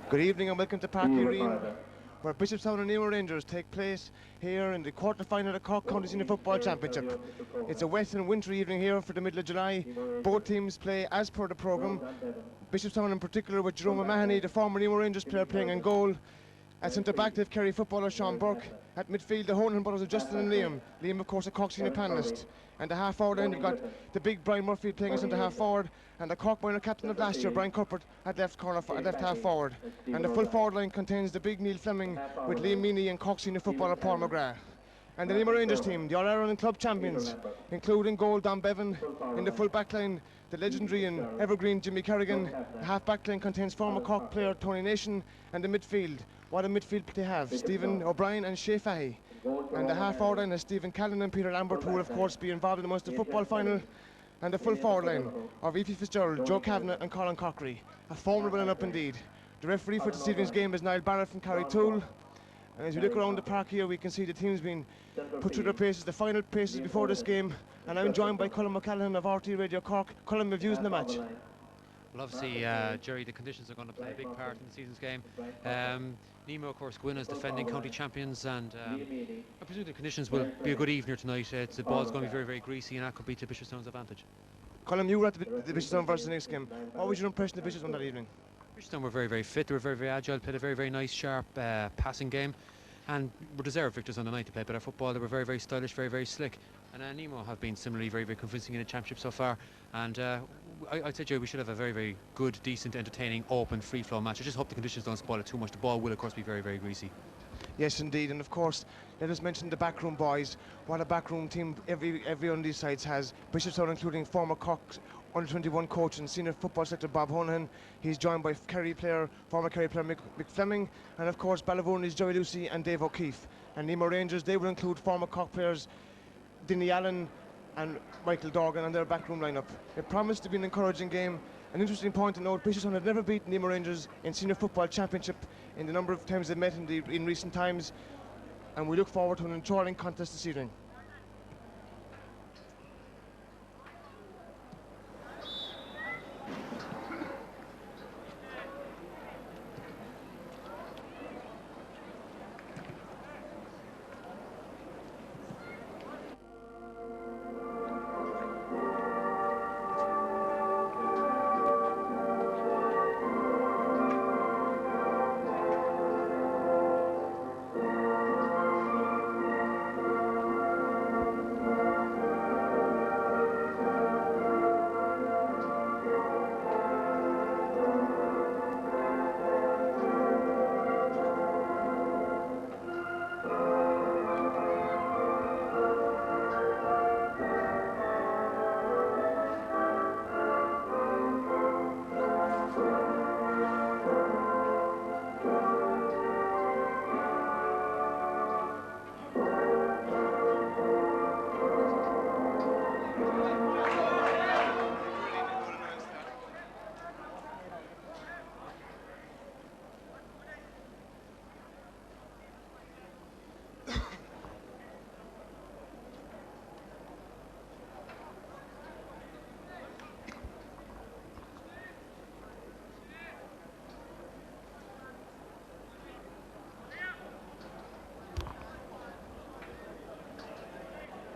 Good evening and welcome to Park Arena, where Bishopstown and Nemo Rangers take place here in the quarter-final of the Cork County Senior Football Championship. It's a wet and wintry evening here for the middle of July. Both teams play as per the programme. Bishopstown in particular with Jerome O'Mahony, the former Nemo Rangers player, playing in goal. At centre-back, they have Kerry footballer Sean Burke. At midfield, the Honan brothers of Justin and Liam. Liam, of course, a Cork Senior panellist. And the half-forward end, you've got the big Brian Murphy playing as centre-half-forward, and the Cork minor captain of last year, Brian Cuppert, at left half-forward. And the full forward line contains the big Neil Fleming with Liam Meany and Cork Senior footballer Paul McGrath. And the Nemo Rangers team, the All-Ireland club champions, including goal Don Bevan. In the full back line, the legendary and evergreen Jimmy Kerrigan. The half back line contains former Cork player Tony Nation. And the midfield, what a midfield they have, Stephen O'Brien and Shea Fahey. And the half forward line is Stephen Callan and Peter Lambert, who will of course be involved in the Munster football final. And the full forward line of Efi Fitzgerald, Joe Kavanagh and Colin Cockery. A formidable lineup indeed. The referee for this evening's game is Niall Barrett from Carrytool. And as we look around the park here, we can see the teams being put through their paces, the final paces before this game. And I'm joined by Colin McCallaghan of RT Radio Cork. Colin, my views in the match. Well, obviously, Jerry, the conditions are going to play a big part in the season's game. Nemo, of course, go in as defending county champions, and I presume the conditions will be a good evening tonight. The ball's going to be very, very greasy, and that could be to Bishopstown's advantage. Colin, you were at the Bishopstown versus the next game. What was your impression of Bishopstown that evening? Bishopstown were very, very fit. They were very, very agile, played a very, very nice, sharp passing game, and were deserved victors on the night. They played better football. They were very, very stylish, very, very slick. And Nemo have been similarly very, very convincing in the championship so far. And I'd say, Joe, we should have a very, very good, decent, entertaining, open, free-flow match. I just hope the conditions don't spoil it too much. The ball will, of course, be very, very greasy. Yes, indeed. And of course, let us mention the backroom boys. What a backroom team every one of these sides has. Bishopstown, including former Cork under-21 coach and senior football sector Bob Honan. He's joined by former Kerry player Mick Fleming, and of course Ballyvourney's Joey Lucy and Dave O'Keefe. And Nemo Rangers, they will include former Cork players Dinny Allen and Michael Dorgan on their backroom lineup. It promised to be an encouraging game. An interesting point to note, Bishopstown have never beaten Nemo Rangers in senior football championship in the number of times they've met in recent times, and we look forward to an enthralling contest this evening.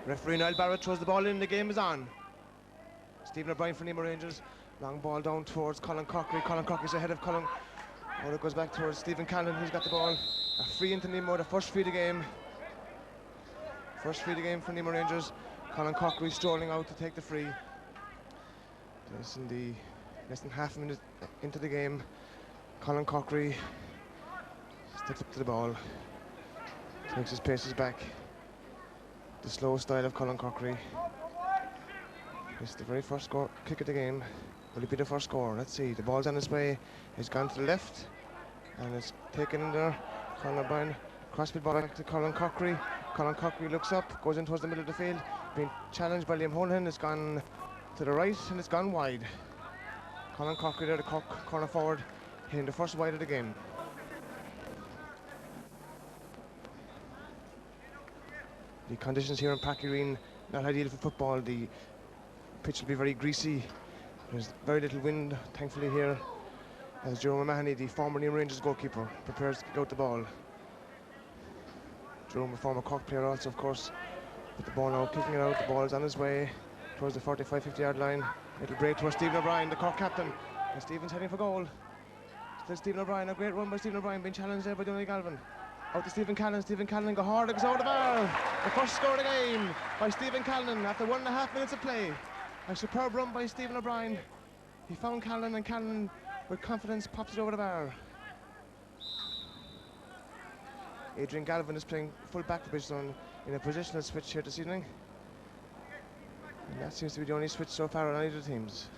Referee Niall Barrett throws the ball in, the game is on. Stephen O'Brien for Nemo Rangers. Long ball down towards Colin Cockery. Colin Cockery's ahead of Colin. Oh, it goes back towards Stephen Callan. He's got the ball. A free into Nemo, the first free of the game. First free of the game for Nemo Rangers. Colin Cockery strolling out to take the free. Just in the less than half a minute into the game. Colin Cockery steps up to the ball. Takes his paces back. The slow style of Colin Cockery. It's the very first kick of the game. Will it be the first score? Let's see. The ball's on its way. It's gone to the left. And it's taken in there. Colin O'Brien. Crossfield ball back to Colin Cockery. Colin Cockery looks up, goes in towards the middle of the field. Being challenged by Liam Honan. It's gone to the right and it's gone wide. Colin Cockery there, the corner forward, hitting the first wide of the game. The conditions here in Park Arena not ideal for football. The pitch will be very greasy. There's very little wind, thankfully, here. As Jerome O'Mahony, the former Nemo Rangers goalkeeper, prepares to kick out the ball. Jerome, a former Cork player also, of course, with the ball now, kicking it out. The ball is on his way towards the 45-50 yard line. It'll break towards Stephen O'Brien, the Cork captain. And Stephen's heading for goal. Still Stephen O'Brien, a great run by Stephen O'Brien, being challenged there by Donny Galvin. Out to Stephen Callan. Stephen Callan go hard, it goes over the bar. The first score of the game by Stephen Callan after 1.5 minutes of play. A superb run by Stephen O'Brien. He found Callan, and Callan with confidence pops it over the bar. Adrian Galvin is playing full back for Bishopstown in a positional switch here this evening. And that seems to be the only switch so far on either of the teams.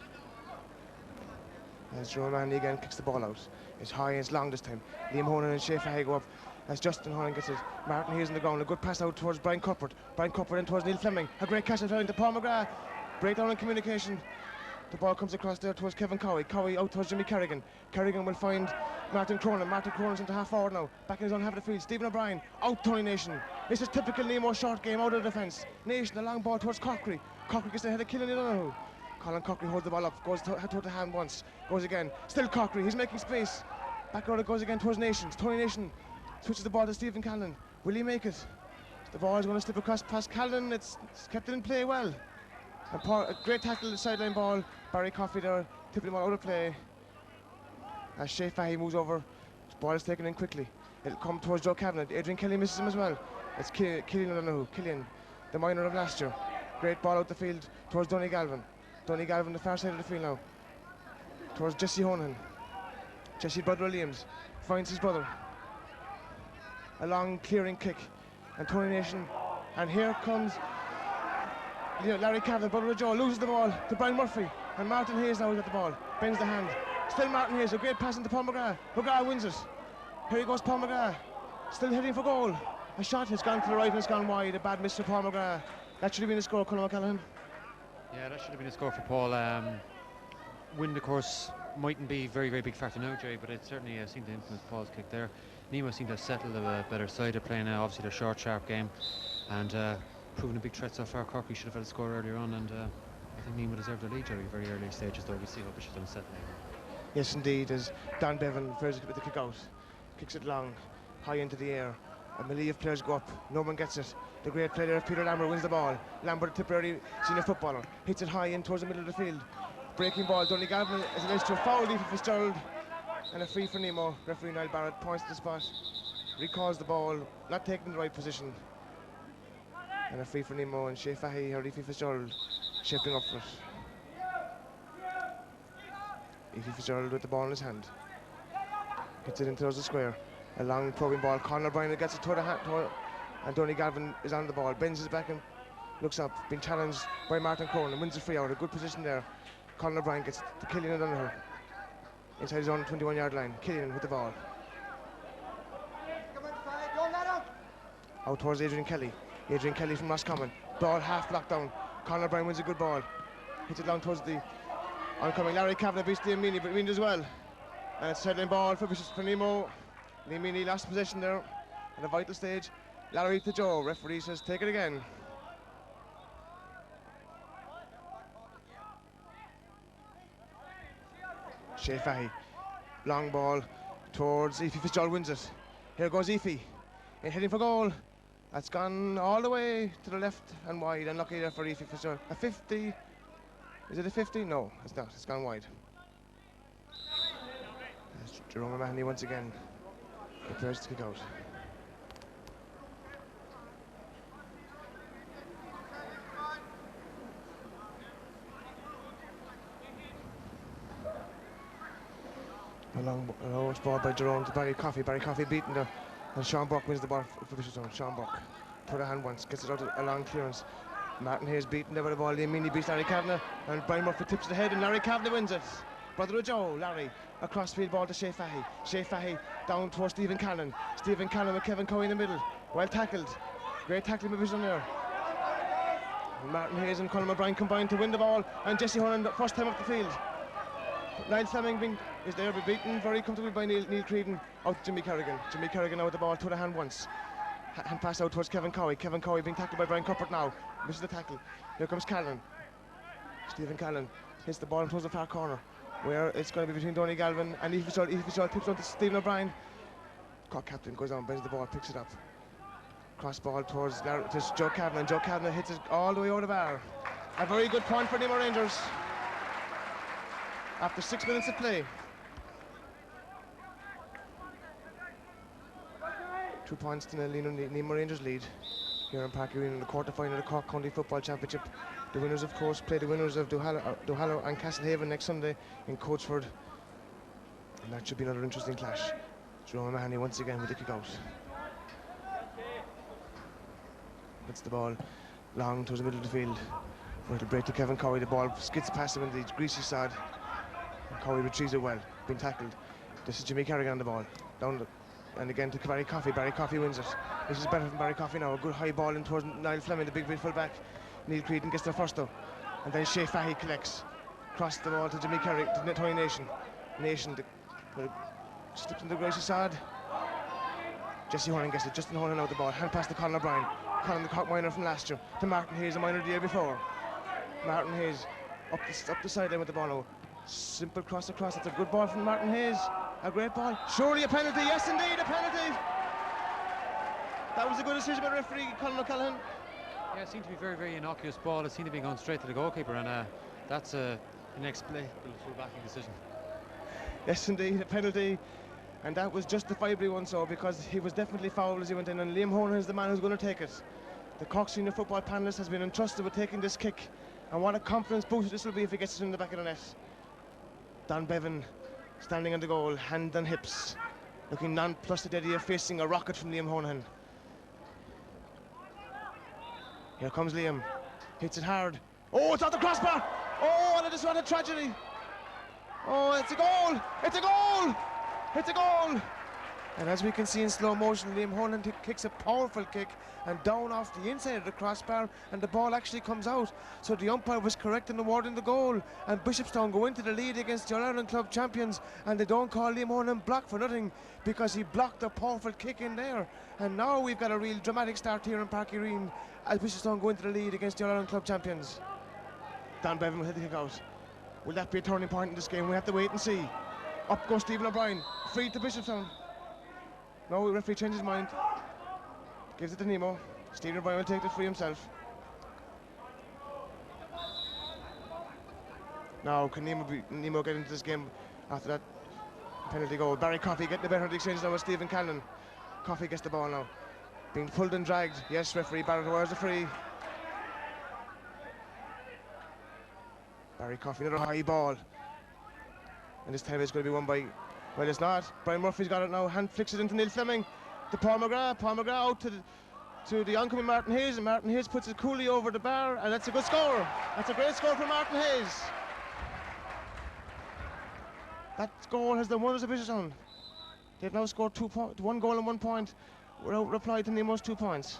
As Jerome O'Mahony again kicks the ball out. It's high and it's long this time. Liam Honan and Shea Fahey go up as Justin Honan gets it. Martin Hayes on the ground. A good pass out towards Brian Cuthbert. Brian Cuthbert in towards Neil Fleming. A great catch out to Paul McGrath. Breakdown in communication. The ball comes across there towards Kevin Cowie. Cowie out towards Jimmy Kerrigan. Kerrigan will find Martin Cronin. Martin Cronin's into half forward now. Back in his own half of the field. Stephen O'Brien out Tony Nation. This is typical Nemo short game out of the defence. Nation a long ball towards Cockery. Cockery gets the head of Killian O'Donoghue. Colin Cockery holds the ball up. Goes toward the hand once. Goes again. Still Cockery. He's making space. Back out it goes again towards Nations. Tony Nation switches the ball to Stephen Callan. Will he make it? The ball is going to slip across past Callan. It's kept it in play well. A great tackle, sideline ball. Barry Coffey there, tipping the ball out of play. As Shea Fahey moves over, the ball is taken in quickly. It'll come towards Joe Kavanagh. Adrian Kelly misses him as well. It's Killian O'Donoghue. Killian, the minor of last year. Great ball out the field towards Donny Galvin. Donny Galvin, the far side of the field now. Towards Jesse Honan. Jesse brother Williams finds his brother. A long clearing kick. And Tony Nation. And here comes Larry Cavan, brother of Joe, loses the ball to Brian Murphy. And Martin Hayes now has got the ball. Bends the hand. Still Martin Hayes, a great pass into Paul McGrath. McGrath wins it. Here he goes, Paul McGrath. Still heading for goal. A shot has gone to the right and it's gone wide. A bad miss for Paul McGrath. That should have been a score, Colin O'Callaghan. Yeah, that should have been a score for Paul. Wind, of course, mightn't be very, very big factor now, Jay, but it certainly seemed to influence Paul's kick there. Nemo seemed to have settled a better side. They're playing obviously their short, sharp game, and proven a big threat so far. Corky should have had a score earlier on, and I think Nemo deserved the lead, Jerry, very early stages, though. We see how Bishopstown settling. Yes, indeed, as Don Bevan prepares with the kick out. Kicks it long, high into the air. A melee of players go up. No one gets it. The great player of Peter Lambert wins the ball. Lambert, a Tipperary senior footballer, hits it high in towards the middle of the field. Breaking ball. Donny Galvin as it leads to a foul lead for Fitzgerald. And a free for Nemo. Referee Niall Barrett points to the spot. Recalls the ball, not taken in the right position. And a free for Nemo, and Shea Fahey, or Leafy Fitzgerald, shaping up for it. Leafy Fitzgerald with the ball in his hand. Hits it into the square. A long probing ball. Conor O'Brien gets it toward the hand, and Donny Galvin is on the ball. Bends his back and looks up. Being challenged by Martin Cronin and wins the free out. A good position there. Conor O'Brien gets it to Killian O'Donoghue. Inside his own 21-yard line. Killian with the ball. Out towards Adrian Kelly. Adrian Kelly from Roscommon. Ball half blocked down. Conor O'Brien wins a good ball. Hits it down towards the oncoming Larry Kavanagh, beats Liam Meany, but Meany as well. And it's a sideline ball for Nemo. Liam Meany lost possession there at a vital stage. Larry to Joe. Referee says take it again. Shea Fahey. Long ball towards Efi Fitzgerald, wins it. Here goes Efi. Heading for goal. That's gone all the way to the left and wide. Unlucky there for Efi Fitzgerald. A 50. Is it a 50? No, it's not. It's gone wide. There's Jerome O'Mahony once again. Prepares to kick out. A long ball by Jerome to Barry Coffey. Barry Coffey beaten there. And Sean Buck wins the ball for Bishopstown. Sean Buck. Put a hand once. Gets it out a long clearance. Martin Hayes beaten there by the ball. Liam Meany beats Larry Kavanagh. And Brian Murphy tips it ahead and Larry Kavanagh wins it. Brother of Joe, Larry. Across field ball to Shea Fahey. Shea Fahey down towards Stephen Callan. Stephen Callan with Kevin Cowie in the middle. Well tackled. Great tackling division there. And Martin Hayes and Colin O'Brien combined to win the ball. And Jesse Honan, first time up the field. Niall Fleming is there, be beaten very comfortably by Neil Creedon. Out to Jimmy Kerrigan. Jimmy Kerrigan out with the ball to the hand once. Hand pass out towards Kevin Cowie. Kevin Cowie being tackled by Brian Cuthbert now. Misses the tackle. Here comes Callan. Stephen Callan hits the ball towards the far corner. where it's going to be between Donny Galvin and Aoife Fitzgerald tips on to Stephen O'Brien. Cork captain goes on, bends the ball, picks it up. Cross ball towards Joe Kavanagh, and Joe Kavanagh hits it all the way over the bar. A very good point for Nemo Rangers after 6 minutes of play. 2 points to Nemo Rangers lead here in Park Arena in the quarter-final of the Cork County Football Championship. The winners, of course, play the winners of Duhallow and Castlehaven next Sunday in Coachford. And that should be another interesting clash. Jerome Mahoney once again with the kick out. That's the ball long towards the middle of the field. It'll break to Kevin Cowie. The ball skids past him in the greasy sod. And Cowie retrieves it well, being tackled. This is Jimmy Carrigan on the ball. And again to Barry Coffey. Barry Coffey wins it. This is better from Barry Coffey now. A good high ball in towards Niall Fleming, the big full back. Neil Creedon gets there first though. And then Shea Fahey collects. Cross the ball to Jimmy Carrigan, to Tony Nation. Slips in the grassy sod. Jesse Horan gets it. Justin Horan out the ball. Hand pass to Colin O'Brien. Colin, the Cork minor from last year, to Martin Hayes, a minor the year before. Martin Hayes up the sideline with the ball now. Simple cross across. That's a good ball from Martin Hayes. A great ball. Surely a penalty. Yes, indeed, a penalty. That was a good decision by referee Colin O'Callaghan. Yeah, it seemed to be a very, very innocuous ball. It seemed to be going straight to the goalkeeper, and that's an inexplicable full-backing decision. Yes, indeed, a penalty. And that was justifiably one so, because he was definitely fouled as he went in, and Liam Horan is the man who's going to take it. The Cork Senior Football panelist has been entrusted with taking this kick, and what a confidence boost this will be if he gets it in the back of the net. Don Bevan standing on the goal, hand on hips, looking nonplussed at the idea of facing a rocket from Liam Horan. Here comes Liam, hits it hard. Oh, it's off the crossbar! Oh, and it is what a tragedy! Oh, it's a goal! It's a goal! It's a goal! And as we can see in slow motion, Liam Horan kicks a powerful kick and down off the inside of the crossbar, and the ball actually comes out. So the umpire was correct in awarding the goal, and Bishopstown go into the lead against the All-Ireland Club champions, and they don't call Liam Horan blocked for nothing, because he blocked a powerful kick in there. And now we've got a real dramatic start here in Park Arena as Bishopstown go into the lead against the All-Ireland Club champions. Dan Bevan will hit the kick out. Will that be a turning point in this game? We have to wait and see. Up goes Stephen O'Brien, free to Bishopstown. No, the referee changes his mind. Gives it to Nemo. Stephen O'Brien will take it free himself. Now, can Nemo get into this game after that penalty goal? Barry Coffey getting the better of the exchange now with Stephen Callan. Coffey gets the ball now. Being pulled and dragged. Yes, referee Barrett wears the free. Barry Coffey, another high ball. And this time it's going to be won by, well, it's not. Brian Murphy's got it now. Hand flicks it into Neil Fleming. To Paul McGrath. Paul McGrath out to the oncoming Martin Hayes. And Martin Hayes puts it coolly over the bar. And that's a good score. That's a great score for Martin Hayes. That goal has done wonders of Bishopstown. They've now scored 1 goal and 1 point without reply to Nemo's 2 points.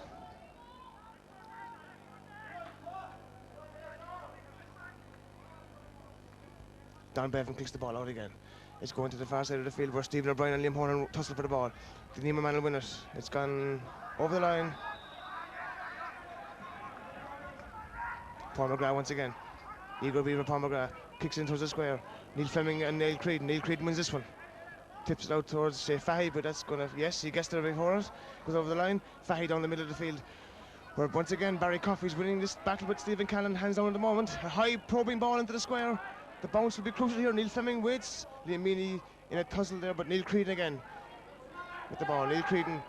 Don Bevan kicks the ball out again. It's going to the far side of the field where Stephen O'Brien and Liam Horan tussle for the ball. The Nemo man will win it. It's gone over the line. Paul McGrath once again. Eager beaver Paul McGrath kicks in towards the square. Neil Fleming and Neil Creedon. Neil Creedon wins this one. Tips it out towards Fahey, but that's gonna, yes, he gets there before it. Goes over the line. Fahey down the middle of the field. Where once again Barry Coffey's winning this battle with Stephen Callan. Hands down at the moment. A high probing ball into the square. The bounce will be crucial here. Neil Fleming waits. Liam Meany in a tussle there, but Neil Creedon again with the ball. Neil Creedon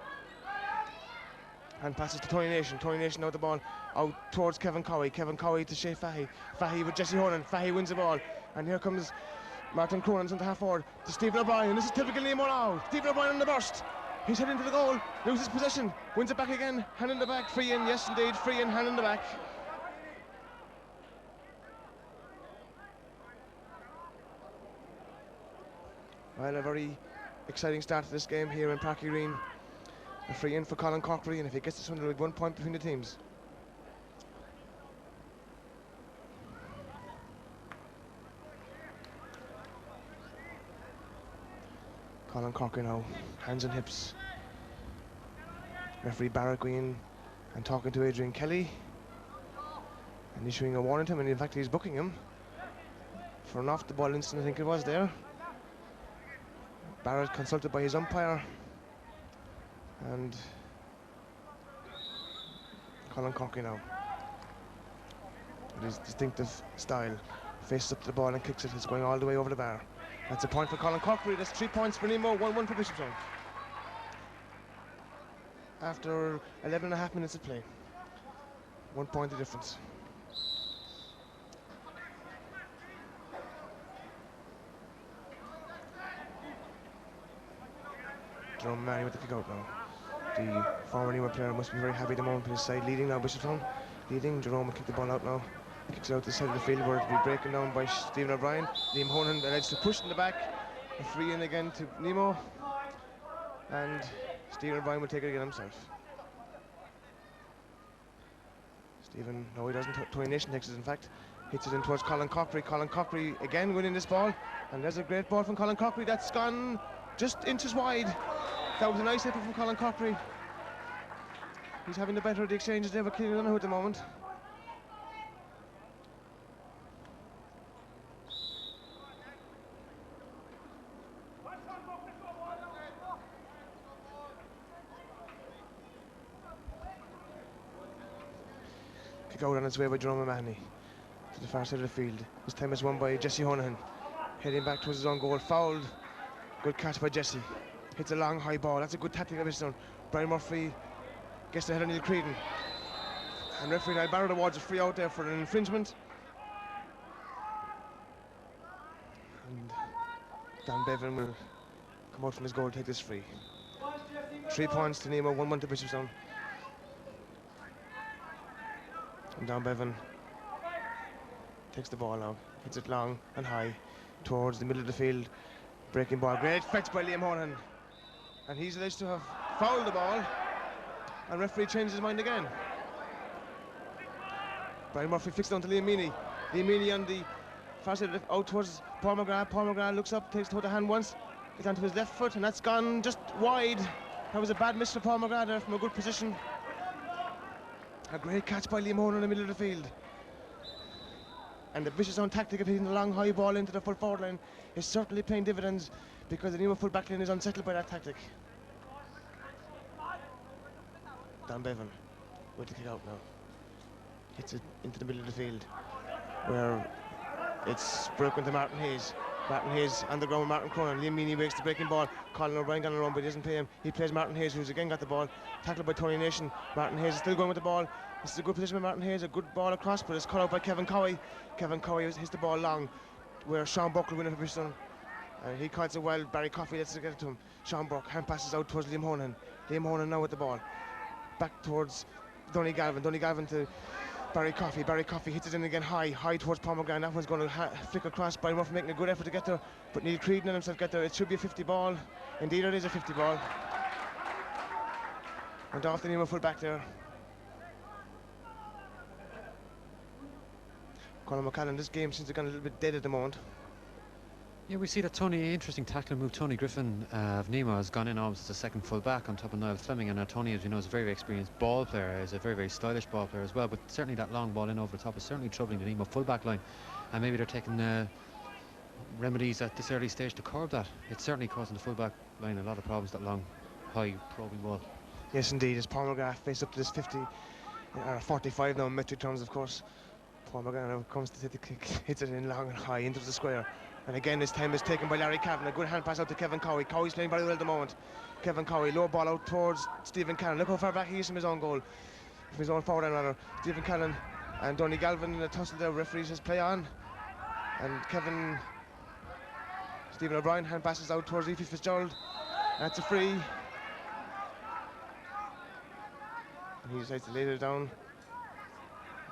and passes to Tony Nation. Tony Nation out the ball out towards Kevin Cowie. Kevin Cowie to Shea Fahey. Fahey with Jesse Horan. Fahey wins the ball, and here comes Martin Cronin into half forward to Stephen O'Brien. This is typical Nemo now. Stephen O'Brien on the burst. He's heading to the goal. Loses possession. Wins it back again. Hand in the back. Free in. Yes, indeed. Free in. Hand in the back. Well, a very exciting start to this game here in Parky Green. A free in for Colin Corkery, and if he gets this one, there'll be 1 point between the teams. Colin Corkery now, hands and hips. Referee Barrett going in and talking to Adrian Kelly and issuing a warning to him, and in fact he's booking him for an off the ball incident, I think it was there. Barrett consulted by his umpire, and Colin Corky now, with his distinctive style, faces up to the ball and kicks it. It's going all the way over the bar. That's a point for Colin Corkery. That's 3 points for Nemo, 1-1 for Bishopstown. After 11.5 minutes of play, 1 point of difference. Jerome Manny with the kick out now. The former Nemo player must be very happy at the moment with his side leading now. Bishopstown leading. Jerome will kick the ball out now. Kicks it out to the side of the field where it will be breaking down by Stephen O'Brien. Liam Honan allows to push in the back. A free in again to Nemo. And Stephen O'Brien will take it again himself. Stephen, no he doesn't. Tony Nation takes it in fact. Hits it in towards Colin Corkery. Colin Corkery again winning this ball. And there's a great ball from Colin Corkery. That's gone just inches wide. That was a nice effort from Colin Corkery. He's having the better of the exchanges there with Killian Donahue at the moment. Kick out on its way by Jerome O'Mahony to the far side of the field. This time it's won by Jesse Honahan. Heading back towards his own goal. Fouled. Good catch by Jesse. Hits a long high ball. That's a good tactic of his own. Brian Murphy gets the head of Neil Creedon. And referee Niall Barrett awards a free out there for an infringement. And Dan Bevan will come out from his goal to take this free. 3 points to Nemo, 1-1 to Bishopstown. And Dan Bevan takes the ball now. Hits it long and high towards the middle of the field. Breaking ball. Great fetch by Liam Honan. And he's alleged to have fouled the ball. And referee changes his mind again. Brian Murphy flicks down to Liam Meany. Liam Meany on the far side out towards Paul McGrath. Paul McGrath looks up, takes hold of hand once, gets onto his left foot, and that's gone just wide. That was a bad miss for Paul McGrath there from a good position. A great catch by Liam Honan in the middle of the field. And the Bishopstown tactic of hitting the long high ball into the full forward line is certainly paying dividends, because the Nemo full back line is unsettled by that tactic. Dan Bevan with the kick out now. Hits it into the middle of the field, where it's broken to Martin Hayes. Martin Hayes on the ground with Martin Cronin. Liam Meany wakes the breaking ball. Colin O'Brien got it around, but he doesn't play him. He plays Martin Hayes, who's again got the ball. Tackled by Tony Nation. Martin Hayes is still going with the ball. This is a good position by Martin Hayes. A good ball across, but it's cut out by Kevin Cowie. Kevin Cowie hits the ball long, where Sean Buck will win it for Bishopstown. He cuts it well. Barry Coffey lets it get it to him. Sean Buck hand passes out towards Liam Honan. Liam Honan now with the ball. Back towards Donny Galvin. Donny Galvin to Barry Coffey. Barry Coffey hits it in again high towards Paul McGrath. That one's going to flick across. Brian Murphy making a good effort to get there, but Neil Creedon and himself get there. It should be a 50 ball. Indeed it is a 50 ball. And off the Nemo full back there. Colin McCallan, this game seems to have gone a little bit dead at the moment. Yeah, we see that interesting tackling move. Tony Griffin of Nemo has gone in almost as a second full back on top of Niall Fleming, and Tony, as you know, is a very experienced ball player, is a very stylish ball player as well, but certainly that long ball in over the top is certainly troubling the Nemo full back line, and maybe they're taking remedies at this early stage to curb that. It's certainly causing the full back line a lot of problems, that long high probing ball. Yes indeed, as Paul McGrath faces up to this 50 or 45 now in metric terms, of course. Paul McGrath now comes to take the kick, hits it in long and high into the square. And again, this time is taken by Larry Cavan. A good hand pass out to Kevin Cowie. Cowie's playing very well at the moment. Kevin Cowie, low ball out towards Stephen Cannon. Look how far back he is from his own goal. From his own forward end, rather. Stephen Cannon and Donny Galvin in a tussle there. Referee says play on. And Stephen O'Brien hand passes out towards Leafy Fitzgerald. That's a free. And he decides to lay it down.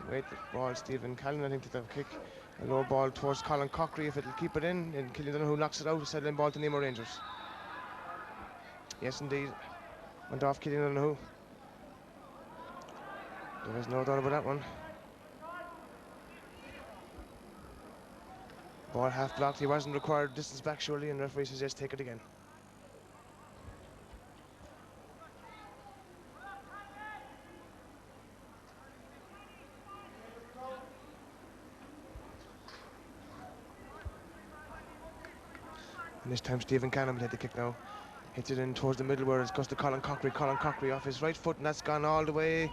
Wait, the ball, Stephen Cannon, I think, to the kick. A low ball towards Colin Corkery, if it'll keep it in, and Killian Donahue knocks it out, a settling ball to Nemo Rangers. Yes, indeed. Went off Killian Donahue. There is no doubt about that one. Ball half blocked. He wasn't required distance back, surely, and the referee says yes, take it again. And this time Stephen Cannon will take the kick now. Hits it in towards the middle where it goes to Colin Cockery. Colin Cockery off his right foot, and that's gone all the way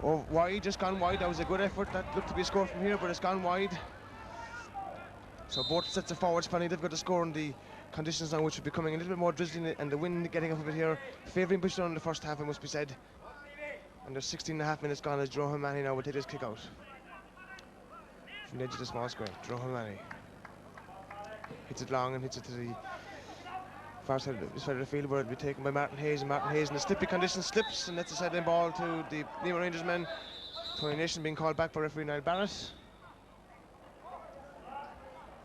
wide, just gone wide. That was a good effort. That looked to be a score from here, but it's gone wide. So both sets of forwards finding it difficult to score in the conditions now, which are becoming a little bit more drizzly, and the wind getting up a bit here, favouring Bishopstown in the first half, it must be said. And there's 16.5 minutes gone as Drohan Manny now will take this kick out from the edge of the small square. Drohan Manny hits it long and hits it to the far side of the field, where it'll be taken by Martin Hayes, and Martin Hayes in the slippy condition slips and lets the sideline ball to the Nemo Rangers men. Tony Nation being called back by referee Niall Barrett,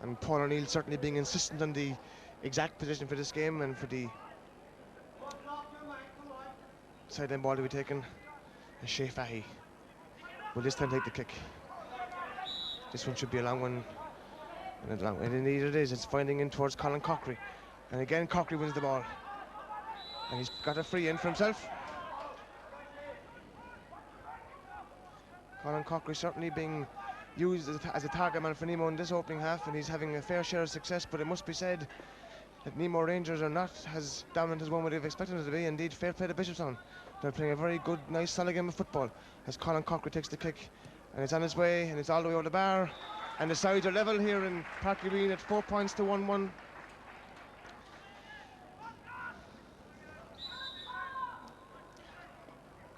and Paul O'Neill certainly being insistent on the exact position for this game and for the sideline ball to be taken. And Shea Fahy will this time take the kick. This one should be a long one, and indeed it is. It's finding in towards Colin Cockery. And again, Cockery wins the ball. And he's got a free in for himself. Colin Cockery certainly being used as a target man for Nemo in this opening half, and he's having a fair share of success, but it must be said that Nemo Rangers are not as dominant as one would have expected them to be. Indeed, fair play to Bishopstown. They're playing a very good, nice, solid game of football as Colin Cockery takes the kick, and it's on its way, and it's all the way over the bar. And the sides are level here in Park Green at 4 points to 1-1.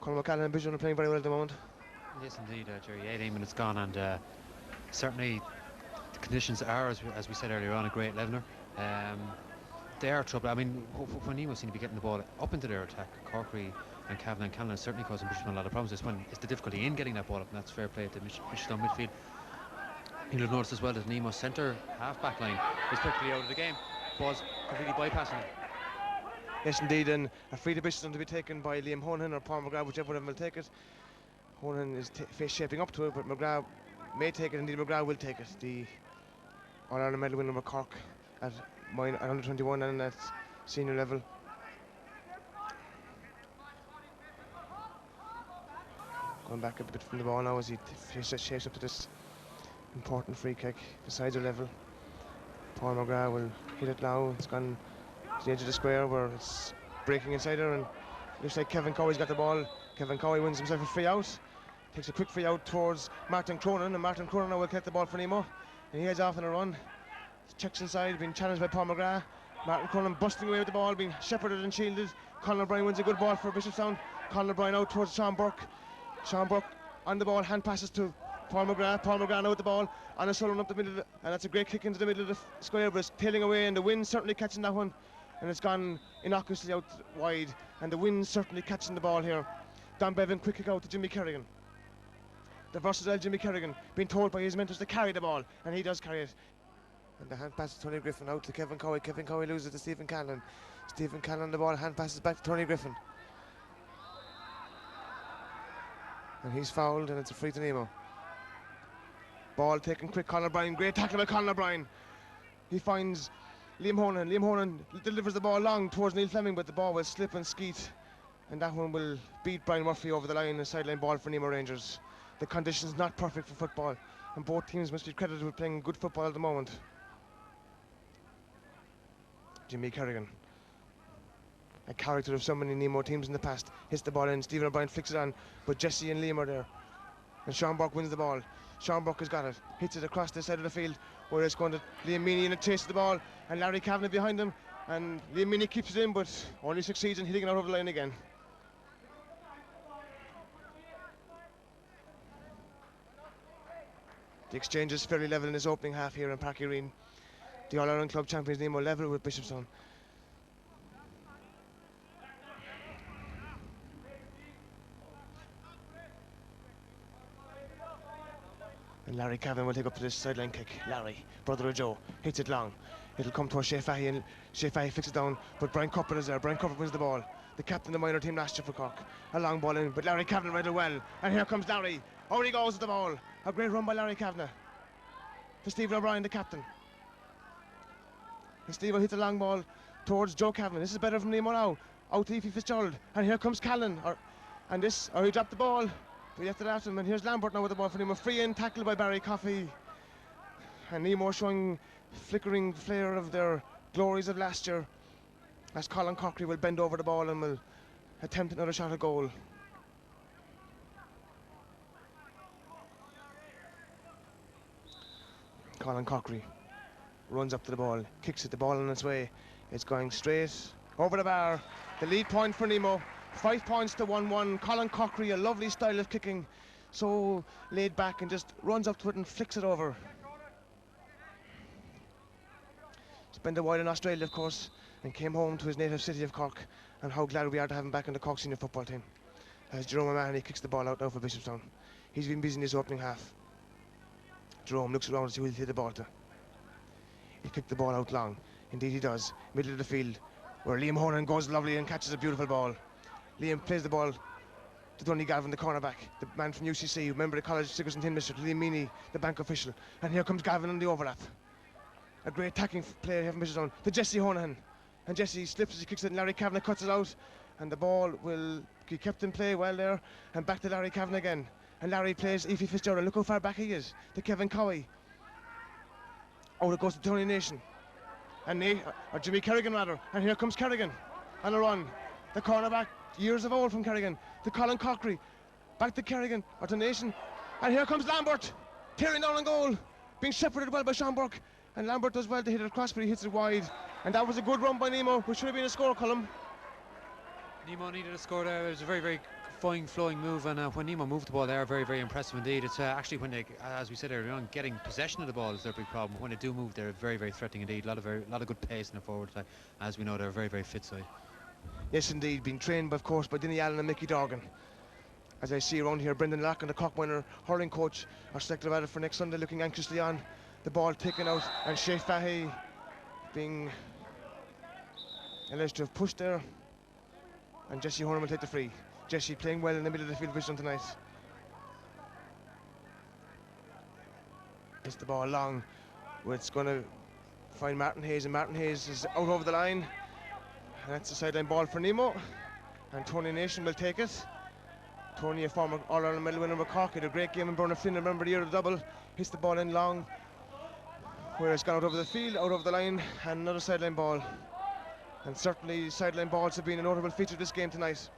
Colin McCallan and Bishopstown are playing very well at the moment. Yes, indeed, Jerry. 18 minutes gone, and certainly the conditions are, as we said earlier on, a great leveler. They are trouble. I mean, when Nemo seem to be getting the ball up into their attack, Corkery and Cavan and Callan are certainly causing Bishopstown a lot of problems. It's the difficulty in getting that ball up, and that's fair play to Bishopstown midfield. You'll have noticed as well that Nemo's centre half-back line is practically out of the game. Ball's completely bypassing it. Yes, indeed, and a free to Bishopstown to be taken by Liam Honan or Paul McGrath, whichever of them will take it. Honan is face shaping up to it, but McGrath may take it. Indeed, McGrath will take it. The All-Ireland medal winner with Cork at under 21 and at senior level. Going back a bit from the ball now as he shapes up to this important free kick. The sides are level. Paul McGrath will hit it now. It's gone to the edge of the square where it's breaking inside her, and looks like Kevin Cowie's got the ball. Kevin Cowie wins himself a free out. Takes a quick free out towards Martin Cronin, and Martin Cronin now will collect the ball for Nemo, and he heads off on a run. Checks inside, being challenged by Paul McGrath. Martin Cronin busting away with the ball, being shepherded and shielded. Conor O'Brien wins a good ball for Bishopstown. Conor O'Brien out towards Sean Burke. Sean Burke on the ball, hand passes to Paul McGrath. Paul McGrath now with the ball on a solo up the middle, and that's a great kick into the middle of the square, but it's tailing away, and the wind certainly catching that one, and it's gone innocuously out wide, and the wind certainly catching the ball here. Don Bevan quick kick out to Jimmy Kerrigan. The versatile Jimmy Kerrigan being told by his mentors to carry the ball, and he does carry it. And the hand passes Tony Griffin out to Kevin Cowie. Kevin Cowie loses to Stephen Callan. Stephen Callan the ball, hand passes back to Tony Griffin. And he's fouled, and it's a free to Nemo. Ball taken quick, Conor O'Brien. Great tackle by Conor O'Brien. He finds Liam Honan. Liam Honan delivers the ball long towards Neil Fleming, but the ball will slip and skeet. And that one will beat Brian Murphy over the line, a sideline ball for Nemo Rangers. The conditions not perfect for football, and both teams must be credited with playing good football at the moment. Jimmy Kerrigan, a character of so many Nemo teams in the past, hits the ball in. Stephen O'Brien flicks it on, but Jesse and Liam are there. And Sean Burke wins the ball. Sean Burke has got it, hits it across the side of the field, where it's going to Liam Meany, and it chases the ball, and Larry Kavanagh behind him, and Liam Meany keeps it in, but only succeeds in hitting it out over the line again. The exchange is fairly level in this opening half here in Park Green. The All-Ireland Club champions Nemo level with Bishopstown. And Larry Cavan will take up to this sideline kick. Larry, brother of Joe, hits it long. It'll come towards Shea Fahy, and Shea Fahy flicks it down, but Brian Cuppert is there. Brian Cuppert wins the ball. The captain of the minor team last year for Cork. A long ball in, but Larry Cavan read it well. And here comes Larry. Out he goes with the ball. A great run by Larry Kavanagh to Stephen O'Brien, the captain. And Steve hits a long ball towards Joe Cavan. This is better from Nemo now. Out to Efi Fitzgerald. And here comes Callan. He dropped the ball. We left it after him. And here's Lambert now with the ball for Nemo. Free in, tackled by Barry Coffey. And Nemo showing flickering flare of their glories of last year, as Colin Cochrane will bend over the ball and will attempt another shot at goal. Colin Cochrane runs up to the ball, kicks at the ball on its way. It's going straight over the bar. The lead point for Nemo, 5 points to 1-1. Colin Cochrane, a lovely style of kicking, so laid back and just runs up to it and flicks it over. Spent a while in Australia, of course, and came home to his native city of Cork, and how glad we are to have him back in the Cork senior football team. As Jerome O'Mahony kicks the ball out now for Bishopstown. He's been busy in this opening half. Jerome looks around to see who he'll hit the ball to. He'll kick the ball out long. Indeed he does. Middle of the field, where Liam Honan goes lovely and catches a beautiful ball. Liam plays the ball to Donny Galvin, the cornerback, the man from UCC, member of the College Stickers and Tin Mister, to Liam Meany, the bank official. And here comes Galvin on the overlap. A great attacking play here from Bishopstown to Jesse Honahan. And Jesse slips as he kicks it, and Larry Kavanagh cuts it out. And the ball will be kept in play well there. And back to Larry Kavanagh again. And Larry plays Efi Fitzgerald. Look how far back he is. To Kevin Cowie. Out it goes to Tony Nation. And Jimmy Kerrigan rather. And here comes Kerrigan on a run. The cornerback, years of old from Kerrigan. To Colin Cochrane. Back to Kerrigan, or to Nation. And here comes Lambert. Tearing down on goal. Being shepherded well by Sean Burke. And Lambert does well to hit it across, but he hits it wide. And that was a good run by Nemo, which should have been a score column. Nemo needed a score there. It was a very, very fine flowing move, and when Nemo moved the ball there, very, very impressive indeed. It's actually when they, as we said earlier on, getting possession of the ball is their big problem. When they do move, they're very, very threatening indeed. A lot of good pace in the forward side. As we know, they're a very, very fit side. Yes, indeed. Being trained, of course, by Dinny Allen and Mickey Dorgan. As I see around here, Brendan Lock and the Cockminer hurling coach are selected about it for next Sunday, looking anxiously on. The ball taken out, and Shea Fahy being alleged to have pushed there. And Jesse Horner will take the free. Jesse playing well in the middle of the field vision tonight. It's the ball long, where it's going to find Martin Hayes, and Martin Hayes is out over the line. And that's a sideline ball for Nemo. And Tony Nation will take it. Tony, a former All-Ireland medal winner with Cork, had a great game in Bernard Flynn, remember the year of the double. Hits the ball in long, where it's gone out over the field, out over the line, and another sideline ball. And certainly sideline balls have been a notable feature of this game tonight.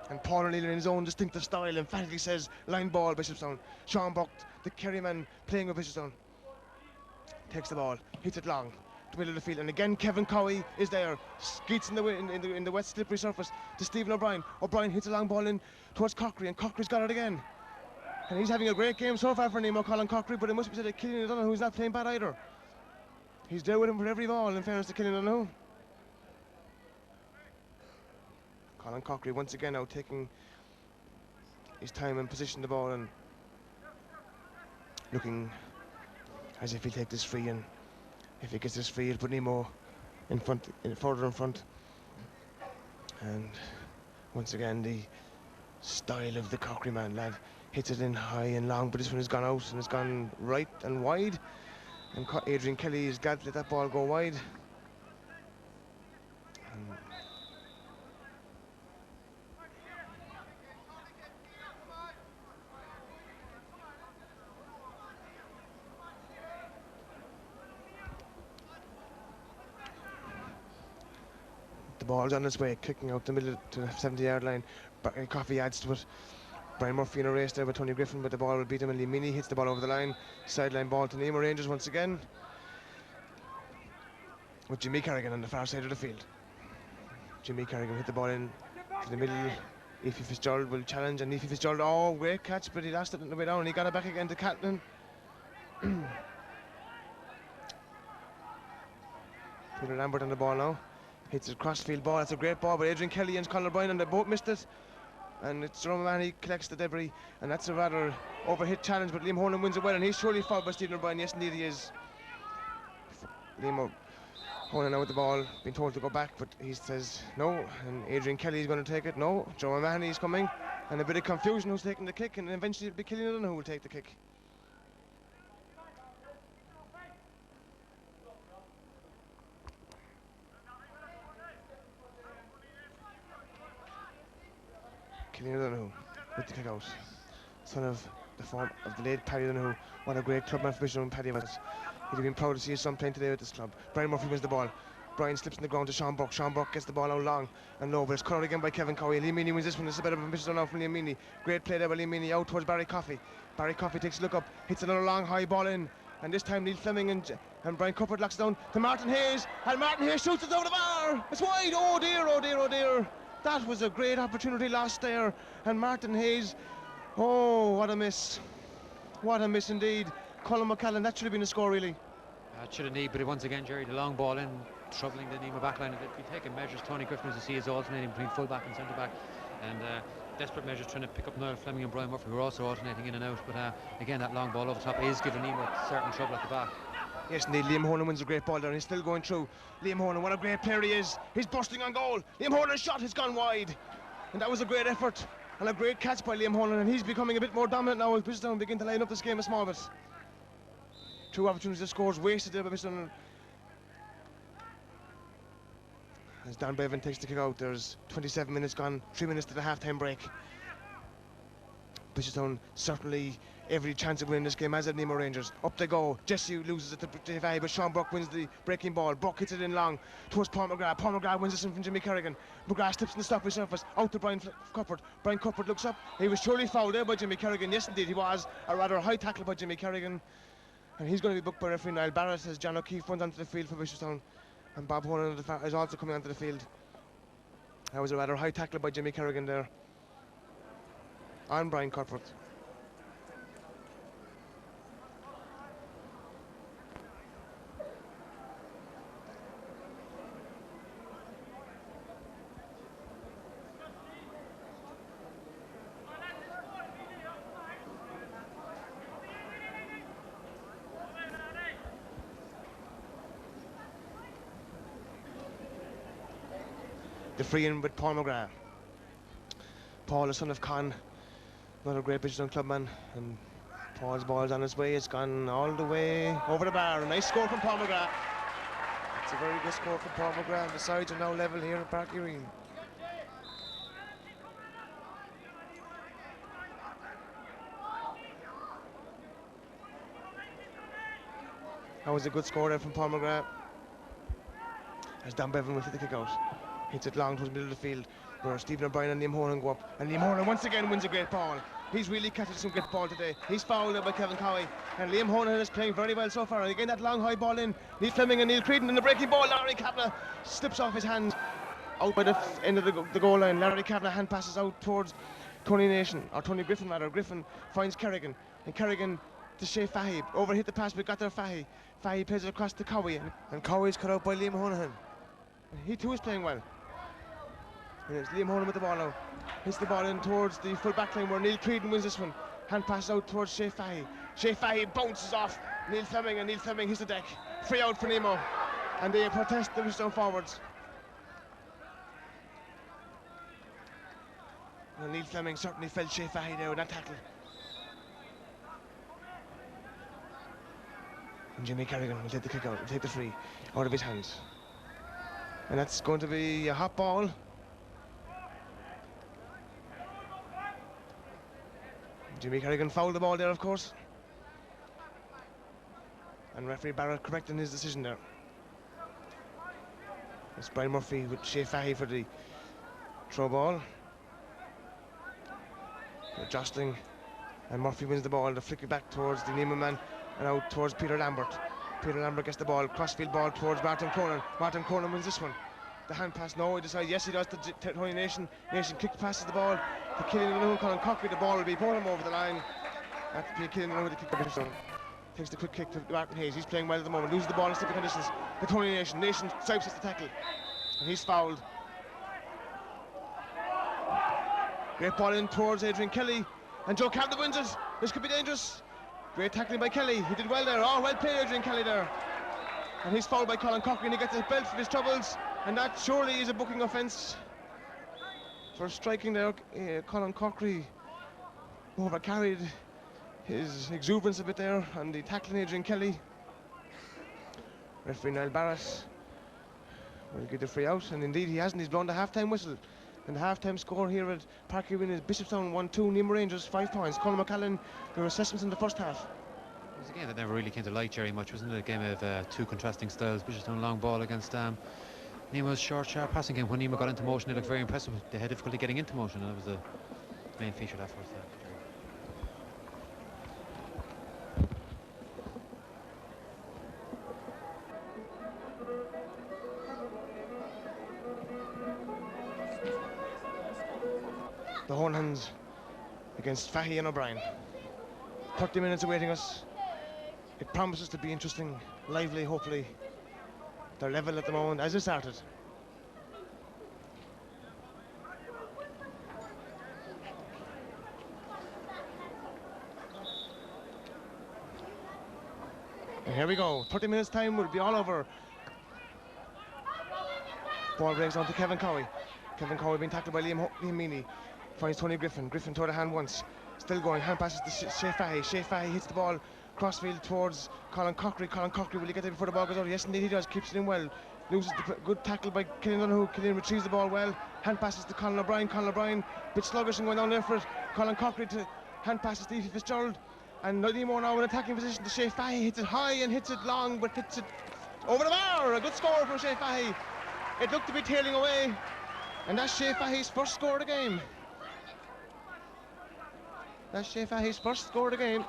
And Paul O'Neill, in his own distinctive style, emphatically says, line ball, Bishopstown. Sean Buck, the Kerryman playing with Bishopstown, takes the ball, hits it long, to the middle of the field, and again Kevin Cowie is there, skeets in the wet slippery surface to Stephen O'Brien. O'Brien hits a long ball in towards Cochrane, and Cochrane's got it again. And he's having a great game so far for Nemo, Colin Cochrane, but it must be said that Killian O'Donoghue, who's not playing bad either. He's there with him for every ball, in fairness to Killian O'Donoghue. Colin Cochrane once again now taking his time and position the ball and looking as if he'll take this free, and if he gets this free he'll put Nemo in front, further in front. And once again the style of the Cochrane man, lad, hits it in high and long, but this one has gone out and it's gone right and wide. And Adrian Kelly is glad to let that ball go wide. And the ball's on its way, kicking out the middle to the 70-yard line. Coffey adds to it. Brian Murphy in a race there with Tony Griffin, but the ball will beat him, and Lee Meany hits the ball over the line. Sideline ball to Nemo Rangers once again, with Jimmy Kerrigan on the far side of the field. Jimmy Kerrigan hit the ball in to the middle. Efi Fitzgerald will challenge, and Efi Fitzgerald, oh, great catch, but he lost it on the way down, and he got it back again to Catlin. Peter Lambert on the ball now. Hits a crossfield ball. That's a great ball, but Adrian Kelly and Conor Bryan, and they both missed it. And it's Jerome O'Mahony collects the debris, and that's a rather overhit challenge, but Liam Honan wins it well, and he's surely fouled by Stephen O'Brien. Yes, indeed he is. Liam Honan now with the ball, being told to go back, but he says no, and Adrian Kelly is going to take it. No, Jerome O'Mahony is coming, and a bit of confusion who's taking the kick, and eventually it'll be Killian O'Donoghue who will take the kick. Killian O'Donoghue with the kick out. Son of the late Paddy O'Donoghue. What a great clubman for Bishop, Paddy was. He'd have been proud to see his son playing today with this club. Brian Murphy wins the ball. Brian slips in the ground to Sean Buck. Sean Buck gets the ball out long and low, but it's cut out again by Kevin Cowie. Liam Meaney wins this one. It's a bit of a mission now from Liam Meaney. Great play there by Liam Meaney out towards Barry Coffey. Barry Coffey takes a look up, hits another long high ball in, and this time Neil Fleming and Brian Cuppard locks it down to Martin Hayes, and Martin Hayes shoots it over the bar. It's wide. Oh dear, oh dear, oh dear. That was a great opportunity lost there, and Martin Hayes, oh, what a miss. What a miss indeed. Colin McCallan, that should have been a score really. It should have need, but once again, Jerry, the long ball in, troubling the Nemo backline. If you take measures, Tony Griffin, as you see, is alternating between full back and centre back, and desperate measures trying to pick up Niall Fleming and Brian Murphy, who are also alternating in and out. But again, that long ball over the top is giving Nemo certain trouble at the back. Yes, indeed. Liam Hornan wins a great ball there, and he's still going through. Liam Hornan, what a great player he is. He's busting on goal. Liam Hornan's shot has gone wide, and that was a great effort and a great catch by Liam Hornan, and he's becoming a bit more dominant now as Bishopstown begin to line up this game a small bit. 2 opportunities of scores wasted there by Bishopstown. As Dan Bevan takes the kick out, there's 27 minutes gone, 3 minutes to the half-time break. Bishopstown certainly every chance of winning this game, as at Nemo Rangers. Up they go. Jesse loses it to Davy, but Sean Buck wins the breaking ball. Buck hits it in long towards Paul McGrath. Paul McGrath wins this one from Jimmy Kerrigan. McGrath slips in the stoppage surface out to Brian Cuppard. Brian Cuppard looks up. He was surely fouled there by Jimmy Kerrigan. Yes, indeed, he was. A rather high tackle by Jimmy Kerrigan. And he's going to be booked by referee Niall Barrett as John O'Keefe runs onto the field for Bishopstown. And Bob Honan is also coming onto the field. That was a rather high tackle by Jimmy Kerrigan there on Brian Cuppard. The free in with Paul McGrath. Paul, the son of Con, another great Bishopstown clubman, and Paul's ball's on its way. It's gone all the way over the bar. A nice score from Paul McGrath. It's a very good score from Paul McGrath. The sides are now level here at Park Green. That was a good score there from Paul McGrath. As Dan Bevan will hit the kick out. Hits it long towards the middle of the field, where Stephen O'Brien and Liam Horan go up, and Liam Horan once again wins a great ball. He's really catching some great ball today. He's fouled there by Kevin Cowie, and Liam Horan is playing very well so far. And again, that long high ball in. Neil Fleming and Neil Creedon, and the breaking ball. Larry Kavanagh slips off his hands out by the end of the goal line. Larry Kavanagh hand passes out towards Tony Griffin rather. Griffin finds Kerrigan, and Kerrigan to Shea Fahy. Overhit the pass, but got there Fahy. Fahy plays it across to Cowie, and Cowie's cut out by Liam Horan. He too is playing well. And it's Liam Horan with the ball now. Hits the ball in towards the full back line where Neil Creedon wins this one. Hand pass out towards Shea Fahy. Shea Fahy bounces off Neil Fleming, and Neil Fleming hits the deck. Free out for Nemo. And they protest the Bishopstown forwards. And Neil Fleming certainly felt Shea Fahy there with that tackle. And Jimmy Kerrigan will take the kick out, will take the free out of his hands. And that's going to be a hot ball. Jimmy Kerrigan fouled the ball there, of course. And referee Barrett correcting his decision there. It's Brian Murphy with Shea Fahy for the throw ball. They're jostling, and Murphy wins the ball. They flick it back towards the Nemo man and out towards Peter Lambert. Peter Lambert gets the ball, crossfield ball towards Martin Cronin. Martin Cronin wins this one. The hand pass, no, he decides, yes he does, to Tony Nation. Nation kick passes the ball to Killian O'Loughlin, Colin Cochran. The ball will be put him over the line. That's Killian O'Loughlin with the kick of takes the quick kick to Martin Hayes. He's playing well at the moment, loses the ball in slipping conditions to Tony Nation. Nation swipes at the tackle, and he's fouled. Great ball in towards Adrian Kelly, and Joe Campbell wins it. This could be dangerous. Great tackling by Kelly, he did well there. Oh, well played Adrian Kelly there. And he's fouled by Colin Cochran. He gets a belt for his troubles, and that surely is a booking offence for striking there. Colin Cochran overcarried his exuberance a bit there on the tackling Adrian Kelly. Referee Niall Barrett will give the free out, and indeed he hasn't. He's blown the half-time whistle. And the half-time score here at Park Green is Bishopstown 1-2, Nemo Rangers 5 points. Colin McCallan, your assessments in the first half. It was game that never really came to light very much, wasn't it? A game of two contrasting styles. Bishopstown long ball against Nemo's short, sharp passing game. When Nemo got into motion, they looked very impressive. They had difficulty getting into motion, and that was the main feature of that first half. The Hornhens against Fahy and O'Brien. 30 minutes awaiting us. It promises to be interesting, lively, hopefully. They're level at the moment as it started. And here we go. 30 minutes time, will be all over. Ball breaks on to Kevin Cowie. Kevin Cowie being tackled by Liam Meaney. Finds Tony Griffin. Griffin toward the hand once. Still going. Hand passes to Shea Fahy. Shea Fahy hits the ball crossfield towards Colin Cockery. Colin Cockery, will he get there before the ball goes out? Yes, indeed he does. Keeps it in well. Loses the good tackle by Killian Donoghue. Killian retrieves the ball well. Hand passes to Colin O'Brien. Colin O'Brien, bit sluggish and going down there for it. Colin Cockery to hand passes to Aoife Fitzgerald. And Nemo now in attacking position to Shea Fahy. Hits it high and hits it long, but hits it over the bar. A good score from Shea Fahy. It looked to be tailing away. And that's Shea Fahy's first score of the game. That's Shea Fahy's first score of the game.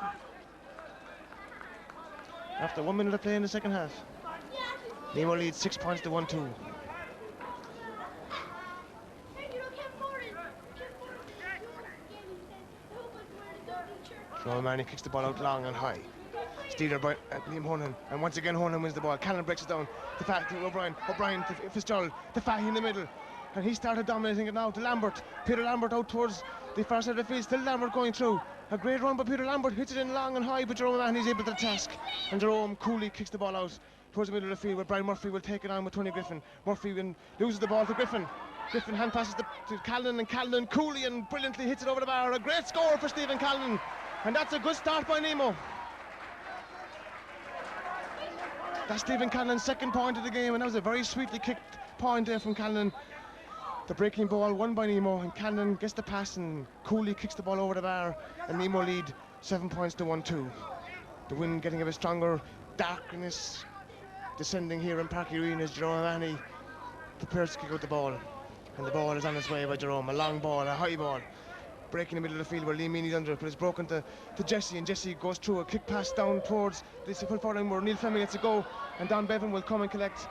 After 1 minute of play in the second half. Nemo leads 6 points to 1-2. So Marnie kicks the ball out long and high. Steeler by Liam Honan, and once again Honan wins the ball. Callan breaks it down to O'Brien. O'Brien to Fitzgerald, to Fahy in the middle. And he started dominating it now to Lambert. Peter Lambert out towards the far side of the field. Still Lambert going through. A great run by Peter Lambert. Hits it in long and high, but Jerome O'Mahony's able to task. And Jerome coolly kicks the ball out towards the middle of the field, where Brian Murphy will take it on with Tony Griffin. Murphy loses the ball to Griffin. Griffin hand passes to Callan, and Callan coolly and brilliantly hits it over the bar. A great score for Stephen Callan. And that's a good start by Nemo. That's Stephen Callan's second point of the game, and that was a very sweetly kicked point there from Callan. The breaking ball won by Nemo, and Callan gets the pass and coolly kicks the ball over the bar, and Nemo lead 7 points to 1-2. The wind getting a bit stronger, darkness descending here in Parky Arena as Jerome O'Mahony prepares to kick out the ball, and the ball is on its way by Jerome. A long ball, a high ball, breaking in the middle of the field where Liam Meaney's under it, but it's broken to Jesse, and Jesse goes through a kick pass down towards the full forward line where Neil Fleming gets a go, and Don Bevan will come and collect.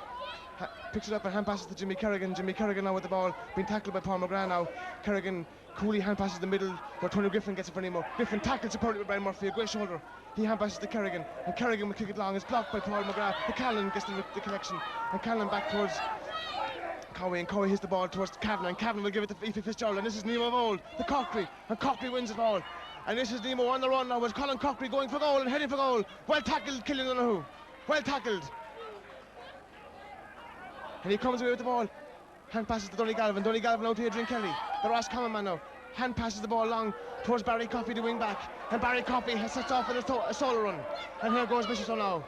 Picks it up and hand passes to Jimmy Kerrigan. Jimmy Kerrigan now with the ball, being tackled by Paul McGrath now. Kerrigan coolly hand passes the middle where Tony Griffin gets it for Nemo. Griffin tackles supported by Brian Murphy, a great shoulder. He hand passes to Kerrigan, and Kerrigan will kick it long. It's blocked by Paul McGrath. The Callan gets the collection, and Callan back towards Cowie, and Cowie hits the ball towards Kavanagh, and Kavanagh will give it to Aoife Fitzgerald, and this is Nemo of old, the Cockery, and Cockery wins the ball. And this is Nemo on the run now with Colin Cockery going for goal and heading for goal. Well tackled, Killian Donoghue. Well tackled. And he comes away with the ball. Hand passes to Donny Galvin. Donny Galvin out to Adrian Kelly. The Ross Common man now. Hand passes the ball long towards Barry Coffey, the wing back. And Barry Coffey has sets off with a solo run. And here goes Bishopstown now.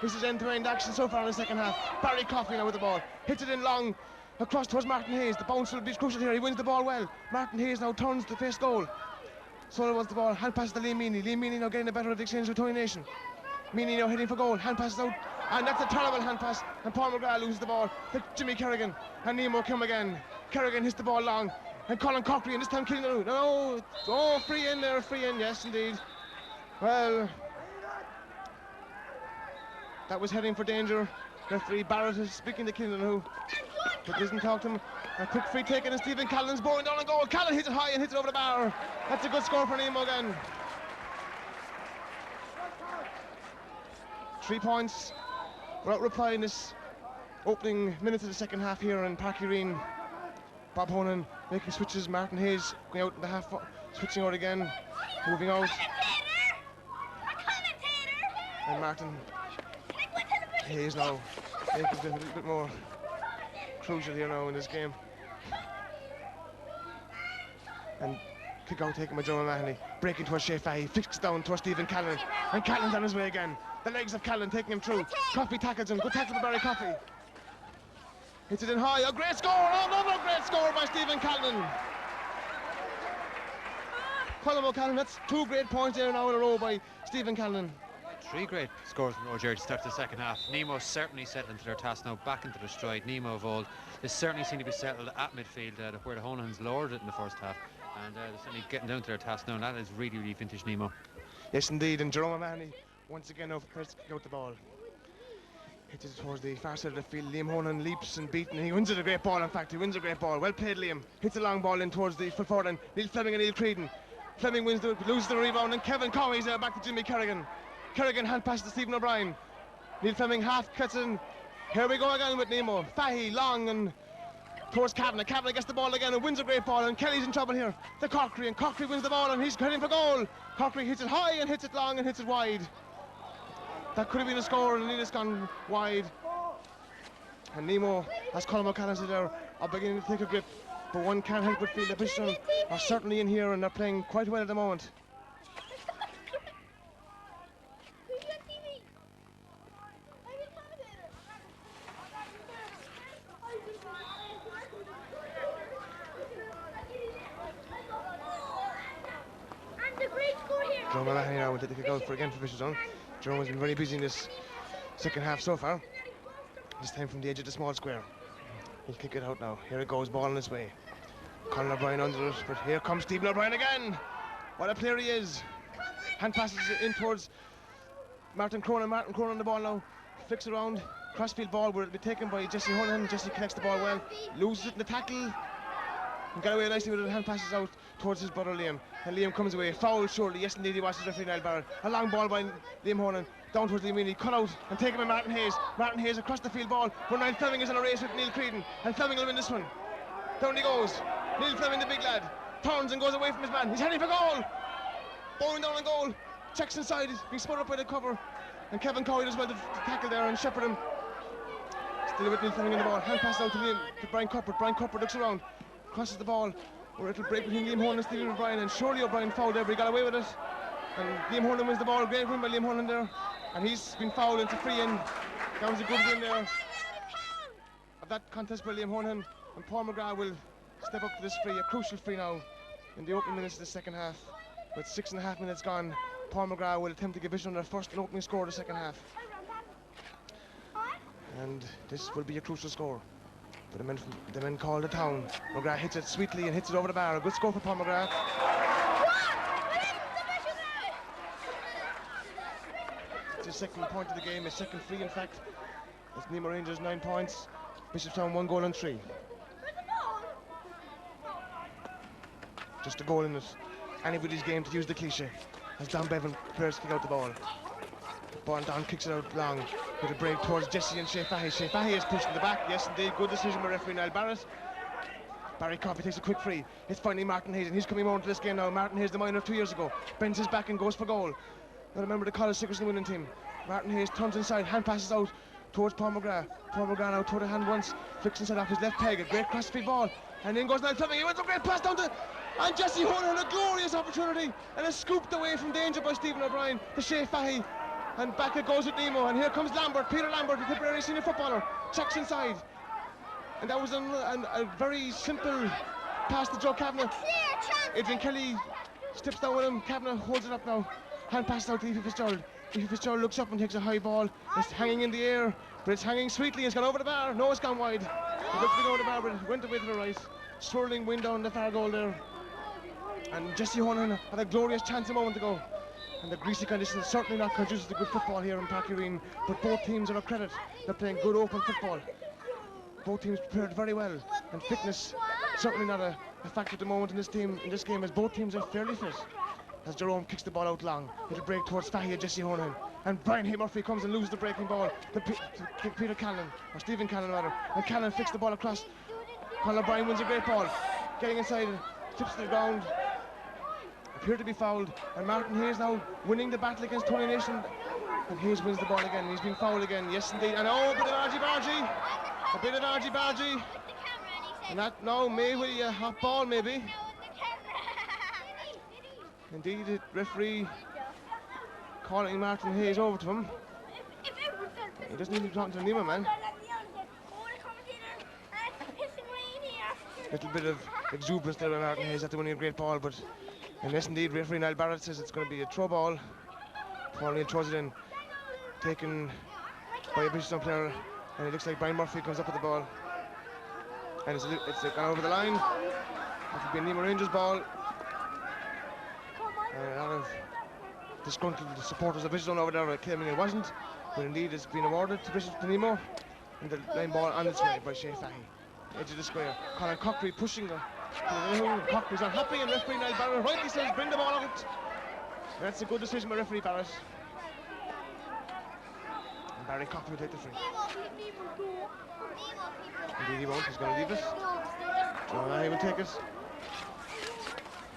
This is end-to-end action so far in the second half. Barry Coffey now with the ball. Hits it in long across towards Martin Hayes. The bounce will be crucial here. He wins the ball well. Martin Hayes now turns to face goal. Solo wants the ball. Hand passes to Liam Meaney. Liam Meaney now getting the better of the exchange with Tony Nation. Meaney now heading for goal. Hand passes out. And that's a terrible hand pass, and Paul McGrath loses the ball to Jimmy Kerrigan, and Nemo come again. Kerrigan hits the ball long, and Colin Cockery, and this time killing the root. No, oh, free in there, free in, yes indeed. Well, that was heading for danger. Referee Barrett is speaking to Killian, but doesn't talk to him. A quick free taken, and Stephen Callan's boring down a goal. Callan hits it high and hits it over the bar. That's a good score for Nemo again. 3 points. Without replying this opening minute of the second half here in Parky Arena. Bob Honan making switches. Martin Hayes going out in the half, switching out again, moving out. And Martin Hayes now making it a little bit more crucial here now in this game. And kick out taken by Joe O'Mahony, breaking towards Shea Fahy, flicks down towards Stephen Callan, and Callan's on his way again. The legs of Callan taking him through. Coffey tackles him. Good tackle by Barry Coffey. Hits it in high. A great score. Oh, another great score by Stephen Callan. Colin O'Callaghan, that's 2 great points there now in a row by Stephen Callan. Three great scores from Roger to start the second half. Nemo certainly settling to their task now, back into their stride. Nemo of old, they certainly seem to be settled at midfield, where the Honans lowered it in the first half, and they're certainly getting down to their task now, and that is really, really vintage Nemo. Yes, indeed, and Jerome O'Mahony once again now prepares to kick out the ball. Hits it towards the far side of the field. Liam Honan leaps and beats, and he wins it a great ball. In fact, he wins a great ball. Well played, Liam. Hits a long ball in towards the full forward, and Neil Fleming and Neil Creedon. Fleming loses the rebound, and Kevin Commey's there back to Jimmy Kerrigan. Kerrigan hand pass to Stephen O'Brien. Neil Fleming half cuts in. Here we go again with Nemo. Fahy long and towards Kavanagh. Kavanagh gets the ball again and wins a great ball, and Kelly's in trouble here. To Corkery, and Corkery wins the ball, and he's heading for goal. Corkery hits it high and hits it long and hits it wide. That could have been a score, and it's gone wide. And Nemo, as Colin O'Connor said there, are beginning to take a grip, but one can't help but feel the Bishopstown are certainly in here, and they're playing quite well at the moment. Jerome O'Mahony now will take the kick out again for Bishopstown. Jerome has been very busy in this second half so far. This time from the edge of the small square. He'll kick it out now. Here it goes, ball in his way. Colin O'Brien under it, but here comes Stephen O'Brien again. What a player he is. Hand passes in towards Martin Cronin. Martin Cronin on the ball now. Flicks around. Crossfield ball will be taken by Jesse Honan. Jesse collects the ball well. Loses it in the tackle. And got away nicely with it. Hand passes out towards his brother Liam. And Liam comes away. Foul surely. Yes indeed, he watches referee Niall Barrett. A long ball by Liam Honan. Down towards Liam Meany. Cut out and taken by Martin Hayes. Martin Hayes across the field ball. But Niall Fleming is in a race with Neil Creedon. And Fleming will win this one. Down he goes. Neil Fleming, the big lad. Turns and goes away from his man. He's heading for goal. Bowling down on goal. Checks inside. Being spun up by the cover. And Kevin Cowie does well to tackle there and shepherd him. Still with Neil Fleming in the ball. Hand pass out to Brian Cuthbert. Brian Cuthbert looks around. Crosses the ball. Or it'll break between Liam Honan and Stephen O'Brien, and surely O'Brien fouled there, but he got away with it. And Liam Honan wins the ball. Great win by Liam Honan there. And he's been fouled into free in. That was a good win there of that contest by Liam Honan. And Paul McGrath will step up to this free, a crucial free now in the opening minutes of the second half. With 6.5 minutes gone, Paul McGrath will attempt to give Bishopstown their first opening score of the second half. And this will be a crucial score. But the men call the town. McGrath hits it sweetly and hits it over the bar. A good score for Paul McGrath. It's his second point of the game, his second free in fact. It's Nemo Rangers 9 points. Bishopstown 1 goal and 3. Just a goal in it. Anybody's game, to use the cliche. As Don Bevan prepares to kick out the ball. Ball down, kicks it out long. With a break towards Jesse and Shea Fahy. Shea Fahy is pushed in the back. Yes, indeed. Good decision by referee Niall Barrett. Barry Coffey takes a quick free. It's finally Martin Hayes, and he's coming more into this game now. Martin Hayes, the minor of 2 years ago, bends his back and goes for goal. Now remember the College Sickerson winning team. Martin Hayes turns inside, hand passes out towards Paul McGrath. Paul McGrath now toward the hand once, flicks inside off his left peg. A great crossfield ball, and in goes Niall Fleming. He went a great pass down to, and Jesse Honan had a glorious opportunity, and is scooped away from danger by Stephen O'Brien to Shea Fahy. And back it goes with Nemo, and here comes Lambert, Peter Lambert, the Tipperary senior footballer, checks inside. And that was a very simple pass to Joe Kavanagh. Adrian Kelly steps down with him, Kavanagh holds it up now. Hand passes out to Leafy Fitzgerald. Leafy Fitzgerald looks up and takes a high ball. It's hanging in the air, but it's hanging sweetly. It's gone over the bar. No, it's gone wide. It looked to be over the bar, but it went away to the right. Swirling wind down the far goal there. And Jesse Honan had a glorious chance a moment ago. And the greasy conditions certainly not conducive to good football here in Park Arena, but both teams are a credit. They're playing good open football. Both teams prepared very well, and fitness certainly not a factor at the moment in this game, as both teams are fairly fit. As Jerome kicks the ball out long, it'll break towards Fahy and Jesse Honan, and Brian Hay Murphy comes and loses the breaking ball to Peter Callan, or Stephen Callan rather, and Callan flicks the ball across. Conor O'Brien wins a great ball, getting inside, tips to the ground. Appear to be fouled, and Martin Hayes now winning the battle against Tony Nation, and Hayes wins the ball again. He's been fouled again, yes indeed, and oh, a bit of argy-bargy, and that now may be a hot ball maybe. Indeed, the referee calling Martin Hayes over to him. He doesn't need to be talking to the Nemo man. Little bit of exuberance there by Martin Hayes after winning a great ball, but yes, indeed, referee Niall Barrett says it's going to be a throw ball. Paul Neal throws it in. taken by a Bishopstown player, and it looks like Brian Murphy comes up with the ball. And it's gone over the line. That will be a Nemo Rangers ball. And a lot of disgruntled supporters of Bishopstown over there claiming it wasn't, but indeed it's been awarded to Nemo. And the line ball on its way by Shea Fahy. Edge of the square. Colin Cockery pushing her. Cockery's not happy, and referee Niall Barrett rightly says bring the ball out. That's a good decision by referee Barrett. And Barry Cockery will take the free. Indeed he won't, he's going to leave it. He will take it.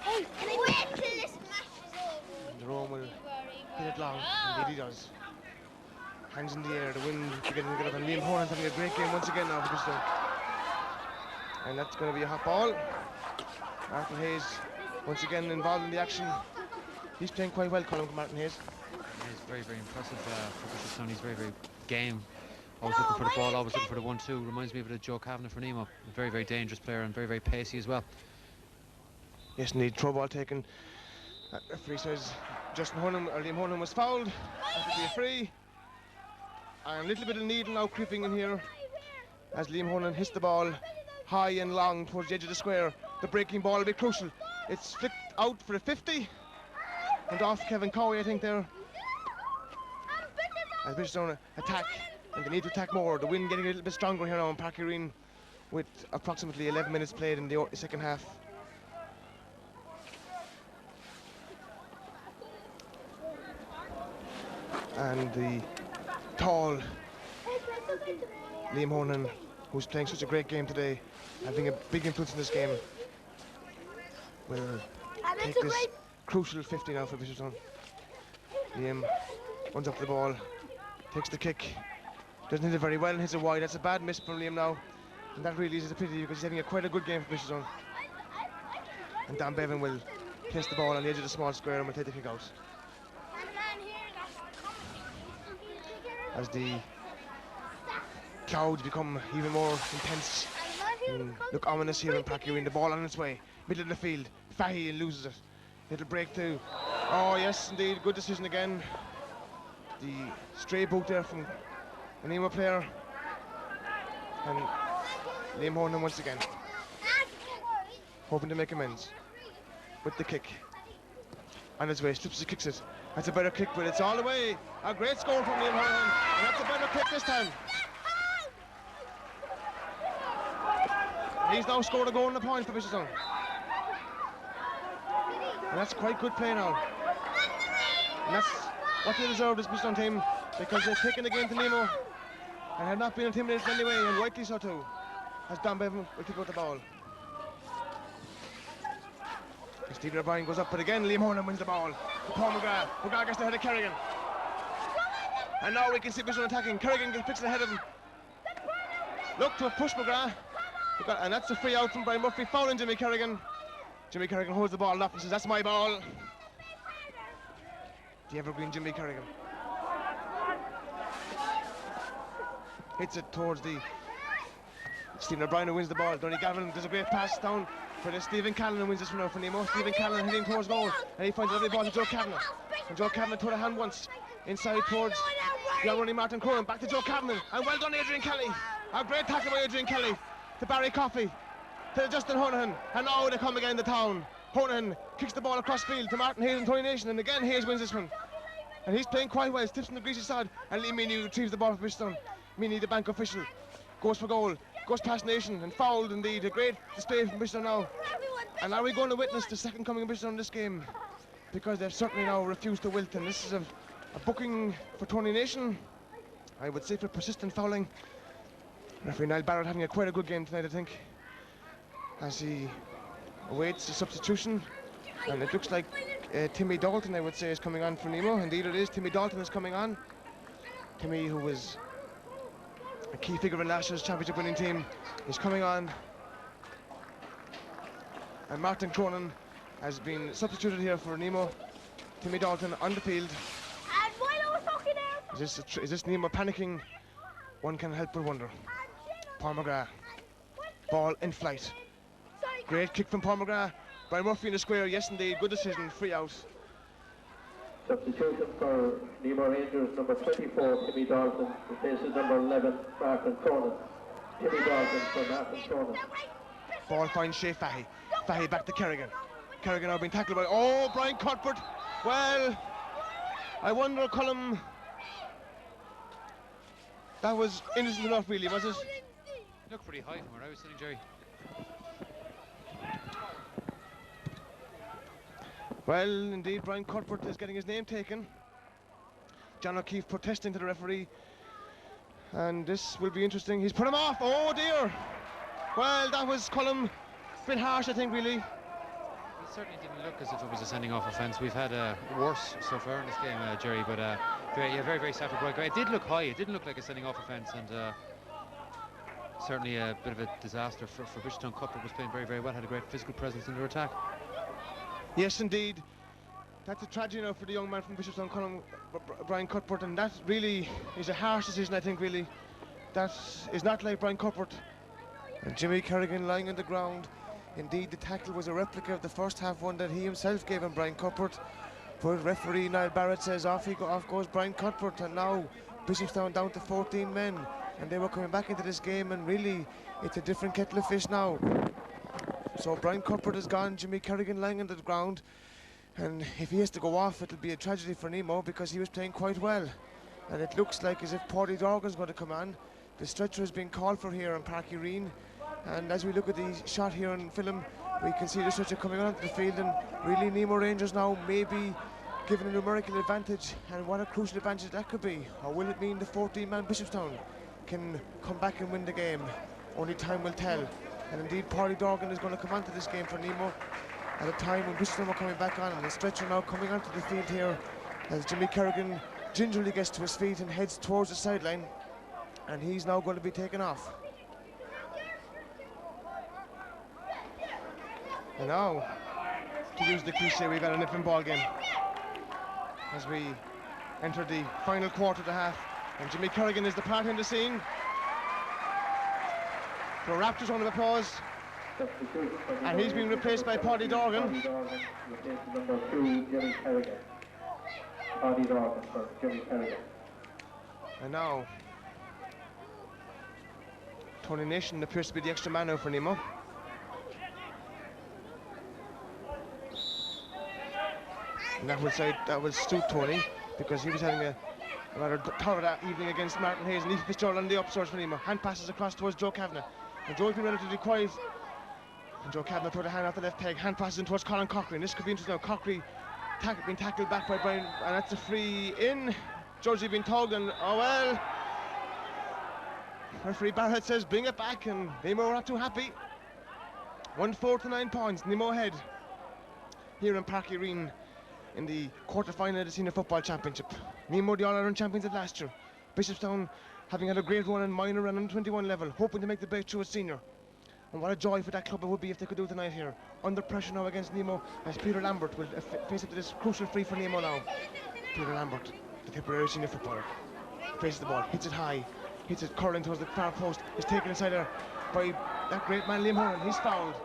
Hey, can I wait till this match is over? Jerome will hit it long. Indeed he does. Hands in the air, the wind beginning to get up, and Liam Horan's having a great game once again now for Bishopstown. And that's going to be a hot ball. Martin Hayes once again involved in the action. He's playing quite well, Colin Martin Hayes. He's very, very impressive for Bishopstown. He's very, very game. Always looking for the ball, always looking for the 1-2. Reminds me of the Joe Kavanagh for Nemo. A very, very dangerous player and very, very pacey as well. Yes, indeed, throw ball taken. Referee says Liam Horan was fouled. That would be a free. And a little bit of needle now creeping in here as Liam Horan hits the ball high and long towards the edge of the square. The breaking ball will be crucial. It's flicked out for a 50. And off Kevin Cowie, I think, there. As Bishopstown attack, and they need to attack more. The wind getting a little bit stronger here now in Park Arena with approximately 11 minutes played in the second half. And the tall Liam Horan, who's playing such a great game today, having a big influence in this game, will take this crucial 50 now for Bishopstown. Liam runs up the ball, takes the kick, doesn't hit it very well and hits it wide. That's a bad miss from Liam now, and that really is a pity because he's having quite a good game for Bishopstown. And Dan Bevan will place the ball on the edge of the small square and will take the kick out. As the clouds become even more intense and look ominous here in Park Arena. The ball on its way, middle of the field. Fahy loses it. Little break too. Oh yes, indeed, good decision again. The stray boot there from a Nemo player. And Liam Horan once again, hoping to make amends with the kick. On his way, slips it, kicks it. That's a better kick, but it's all the way. A great score from Liam Horan, and that's a better kick this time. He's now scored a goal and a point for Bishopstown. And that's quite good play now. And that's what they deserve, this Bishopstown team, because they've taken the game to Nemo and have not been intimidated in any way, and rightly so too, as Dan Bevan will kick out the ball. Stephen O'Brien goes up, but again Liam Horan wins the ball. Paul McGrath. McGrath gets the head of Kerrigan. And now we can see Bishopstown attacking. Kerrigan picks the head of him. Look to push McGrath. And that's a free out from Brian Murphy, fouling Jimmy Kerrigan. Jimmy Kerrigan holds the ball up and says, that's my ball. The evergreen Jimmy Kerrigan hits it towards the Stephen O'Brien, who wins the ball. Donny Gavin does a great pass down for the Stephen Callan, who wins this one out for Nemo. Stephen Callan heading towards goal, and he finds a lovely ball to Joe Kavanagh. And Joe Kavanagh threw the hand once inside towards the running Martin Curran. Back to Joe Kavanagh, and well done Adrian Kelly. A great tackle by Adrian Kelly to Barry Coffey, to Justin Honohan, and now they come again to town. Honohan kicks the ball across field to Martin Hayes and Tony Nation, and again Hayes wins this one. And he's playing quite well, tips from the greasy side, and Lee Meany retrieves the ball for Bishopstown. Meany, the bank official, goes for goal, goes past Nation, and fouled indeed. A great display from Bishopstown now. And are we going to witness the second coming of Bishopstown in this game? Because they've certainly now refused to wilt, and this is a booking for Tony Nation, I would say, for persistent fouling. Referee Niall Barrett having quite a good game tonight, I think, as he awaits the substitution. And it looks like Timmy Dalton, I would say, is coming on for Nemo. Indeed it is, Timmy Dalton is coming on. Timmy, who was a key figure in last year's championship winning team, is coming on. And Martin Cronin has been substituted here for Nemo. Timmy Dalton on the field. Is this Nemo panicking? One can help but wonder. Paul McGrath, ball in flight. Great kick from Paul McGrath. Brian Murphy in the square, yes indeed, good decision, free out. Substitution for Nemo Rangers, number 24, Timmy Dalton, replaces number 11, Martin Cronin. Timmy Dalton for Martin Cronin. Ball finds Shea Fahy. Fahy back to Kerrigan. Kerrigan now being tackled by, oh, Brian Cuthbert. Well, I wonder, Colm, that was innocent enough, really, was it? Looked pretty high from where I was sitting, Jerry. Well, indeed, Brian Cuthbert is getting his name taken. John O'Keefe protesting to the referee. And this will be interesting. He's put him off. Oh, dear. Well, that was, Colm, a bit harsh, I think, really. It certainly didn't look as if it was a sending off offence. We've had worse so far in this game, Jerry, but very, very sad for Brian. It did look high. It didn't look like a sending off offence, and certainly a bit of a disaster for Bishopstown. Cuthbert was playing very, very well, had a great physical presence in their attack. Yes, indeed. That's a tragedy now for the young man from Bishopstown, Colm, Brian Cuthbert, and that really is a harsh decision, I think, really. That is not like Brian Cuthbert. And Jimmy Kerrigan lying on the ground. Indeed, the tackle was a replica of the first half one that he himself gave him, Brian Cuthbert. But referee Niall Barrett says off goes Brian Cuthbert, and now Bishopstown down to 14 men. And they were coming back into this game, and really, it's a different kettle of fish now. So Brian Cuthbert is gone, Jimmy Kerrigan lying on the ground, and if he has to go off, it'll be a tragedy for Nemo because he was playing quite well. And it looks like as if Pádraig Dorgan's going to come on. The stretcher has been called for here on Parky Reen, and as we look at the shot here on film, we can see the stretcher coming onto the field, and really Nemo Rangers now may be given a numerical advantage, and what a crucial advantage that could be. Or will it mean the 14-man Bishopstown can come back and win the game? Only time will tell. And indeed, Pádraig Dorgan is going to come onto this game for Nemo at a time when Bishopstown are coming back on, and the stretcher now coming onto the field here as Jimmy Kerrigan gingerly gets to his feet and heads towards the sideline, and he's now going to be taken off. And now, to use the cliche, we've got a nipping ball game as we enter the final quarter of the half, and Jimmy Kerrigan is the party in the scene. So Raptors round of applause, and he's been replaced by Pádraig Dorgan. Number 2, Jimmy Kerrigan. Pádraig Dorgan for Jimmy Kerrigan. And now, Tony Nation appears to be the extra man now for Nemo. And that would suit Tony, because he was having a rather torrid evening against Martin Hayes, and Ethan Fitzgerald on the upsurge for Nemo. Hand passes across towards Joe Kavanagh. And Joe's been relatively quiet. And Joe Kavanagh threw the hand off the left peg. Hand passes in towards Colin Cochrane. This could be interesting now. Cochrane being tackled back by Brian, and that's a free in. Georgie being tugged, and oh well. Referee Barrett says bring it back, and Nemo are not too happy. 1-4 to 9 points. Nemo ahead here in Parky Reen in the quarter-final of the Senior Football Championship. Nemo, the All-Ireland champions of last year. Bishopstown having had a great run in minor and under 21 level, hoping to make the breakthrough at senior. And what a joy for that club it would be if they could do it tonight here. Under pressure now against Nemo, as Peter Lambert will face up to this crucial free for Nemo now. Peter Lambert, the Tipperary senior footballer, faces the ball, hits it high, hits it curling towards the far post, is taken inside there by that great man Liam Horan. He's fouled.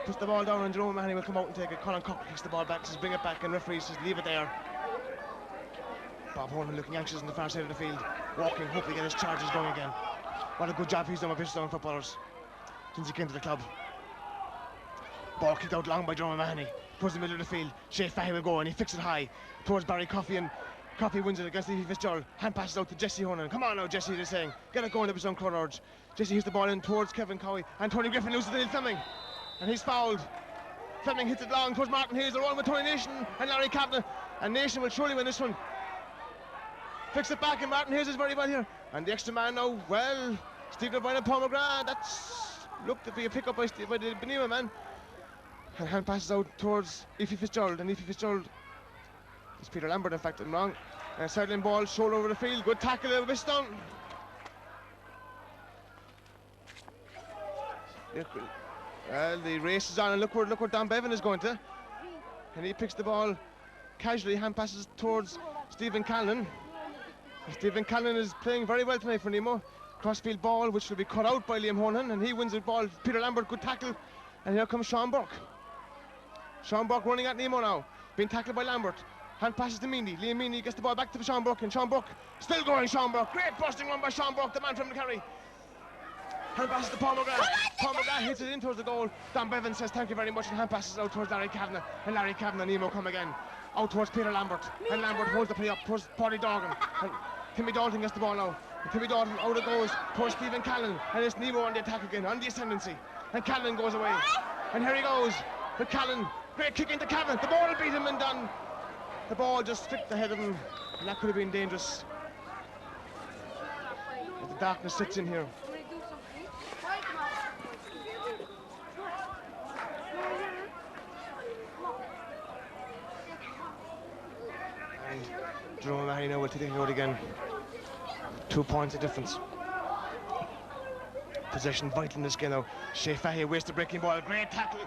Puts the ball down, and Jerome Mahoney will come out and take it. Colin Cock kicks the ball back, says bring it back, and referee says leave it there. Bob Horman looking anxious on the far side of the field, walking, hoping to get his charges going again. What a good job he's done with Bishopstown footballers since he came to the club. Ball kicked out long by Jerome Mahoney, towards the middle of the field. Shea Fahy will go, and he fixes it high towards Barry Coffey, and Coffey wins it against Leafy Fitzgerald. Hand passes out to Jesse Honan. Come on now, Jesse, they're saying. Get it going to Bishopstown Crown Urge. Jesse hits the ball in towards Kevin Cowie, and Tony Griffin loses to Neil Fleming, and he's fouled. Fleming hits it long towards Martin Hayes. They're on with Tony Nation and Larry Kavanagh, and Nation will surely win this one. Fix it back, and Martin Hayes is very well here. And the extra man now, well, Stephen O'Brien and Paul McGrath. That's looked to be a pick-up by the Benema man. And hand passes out towards Leafy Fitzgerald, and Leafy Fitzgerald is Peter Lambert, in fact, I'm wrong. And sideline ball, shoulder over the field. Good tackle of Bishopstown. Well, the race is on, and look where Don Bevan is going to. And he picks the ball casually, hand passes towards Stephen Callan. Stephen Callan is playing very well tonight for Nemo. Crossfield ball, which will be cut out by Liam Honan, and he wins the ball. Peter Lambert, good tackle. And here comes Sean Burke. Sean Burke running at Nemo now. being tackled by Lambert. Hand passes to Meany. Liam Meany gets the ball back to Sean Burke, and Sean Burke still going. Sean Burke, great busting run by Sean Burke, the man from the Kerry. Hand passes to Paul McGrath. Paul McGrath hits it in towards the goal. Don Bevan says thank you very much, and hand passes out towards Larry Kavanagh. And Larry Kavanagh, Nemo come again. Out towards Peter Lambert. And Lambert holds the play up towards Paddy Dorgan. And Timmy Dalton gets the ball now. And Timmy Dalton out it goes towards Stephen Callan. And it's Nemo on the attack again, on the ascendancy. And Callan goes away. And here he goes. But Callan, great kick into Cavan. The ball will beat him, and done. The ball just flicked ahead of him, and that could have been dangerous. But the darkness sits in here. And Jerome Mahoney now will take it out again. 2 points of difference. Possession vital in this game now. Shea Fahy wastes the breaking ball. Great tackle.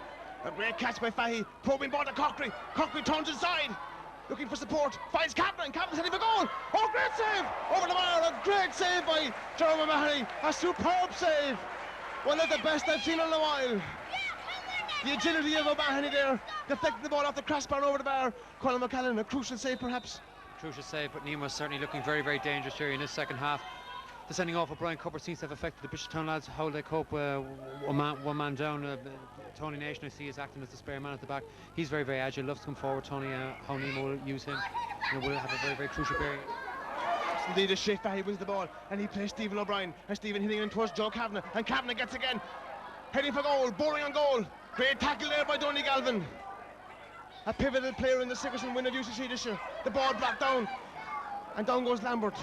A great catch by Fahy. Probing ball to Cochran. Cochran turns inside. Looking for support. Finds Kaplan. Kaplan's heading for goal. Oh, great save. Over the bar. A great save by Jerome Mahoney. A superb save. One of the best I've seen in a while. The agility of O'Mahony there. Deflecting the ball off the crossbar over the bar. Colin McCallan, a crucial save perhaps. Crucial save, but Nemo's certainly looking very, very dangerous here in this second half. The sending off of Brian Cupper seems to have affected the Bishopstown lads. How they cope, one man down. Tony Nation, I see, is acting as the spare man at the back. He's very, very agile, loves to come forward. Tony, how Nemo will use him, will have a very, very crucial bearing. Indeed, as Shea Fahy wins the ball, and he plays Stephen O'Brien, and Stephen hitting in towards Joe Kavanagh, and Kavanagh gets again, heading for goal, boring on goal. Great tackle there by Donny Galvin. A pivotal player in the Sickerson win of UCC this year. The ball blocked down, and down goes Lambert.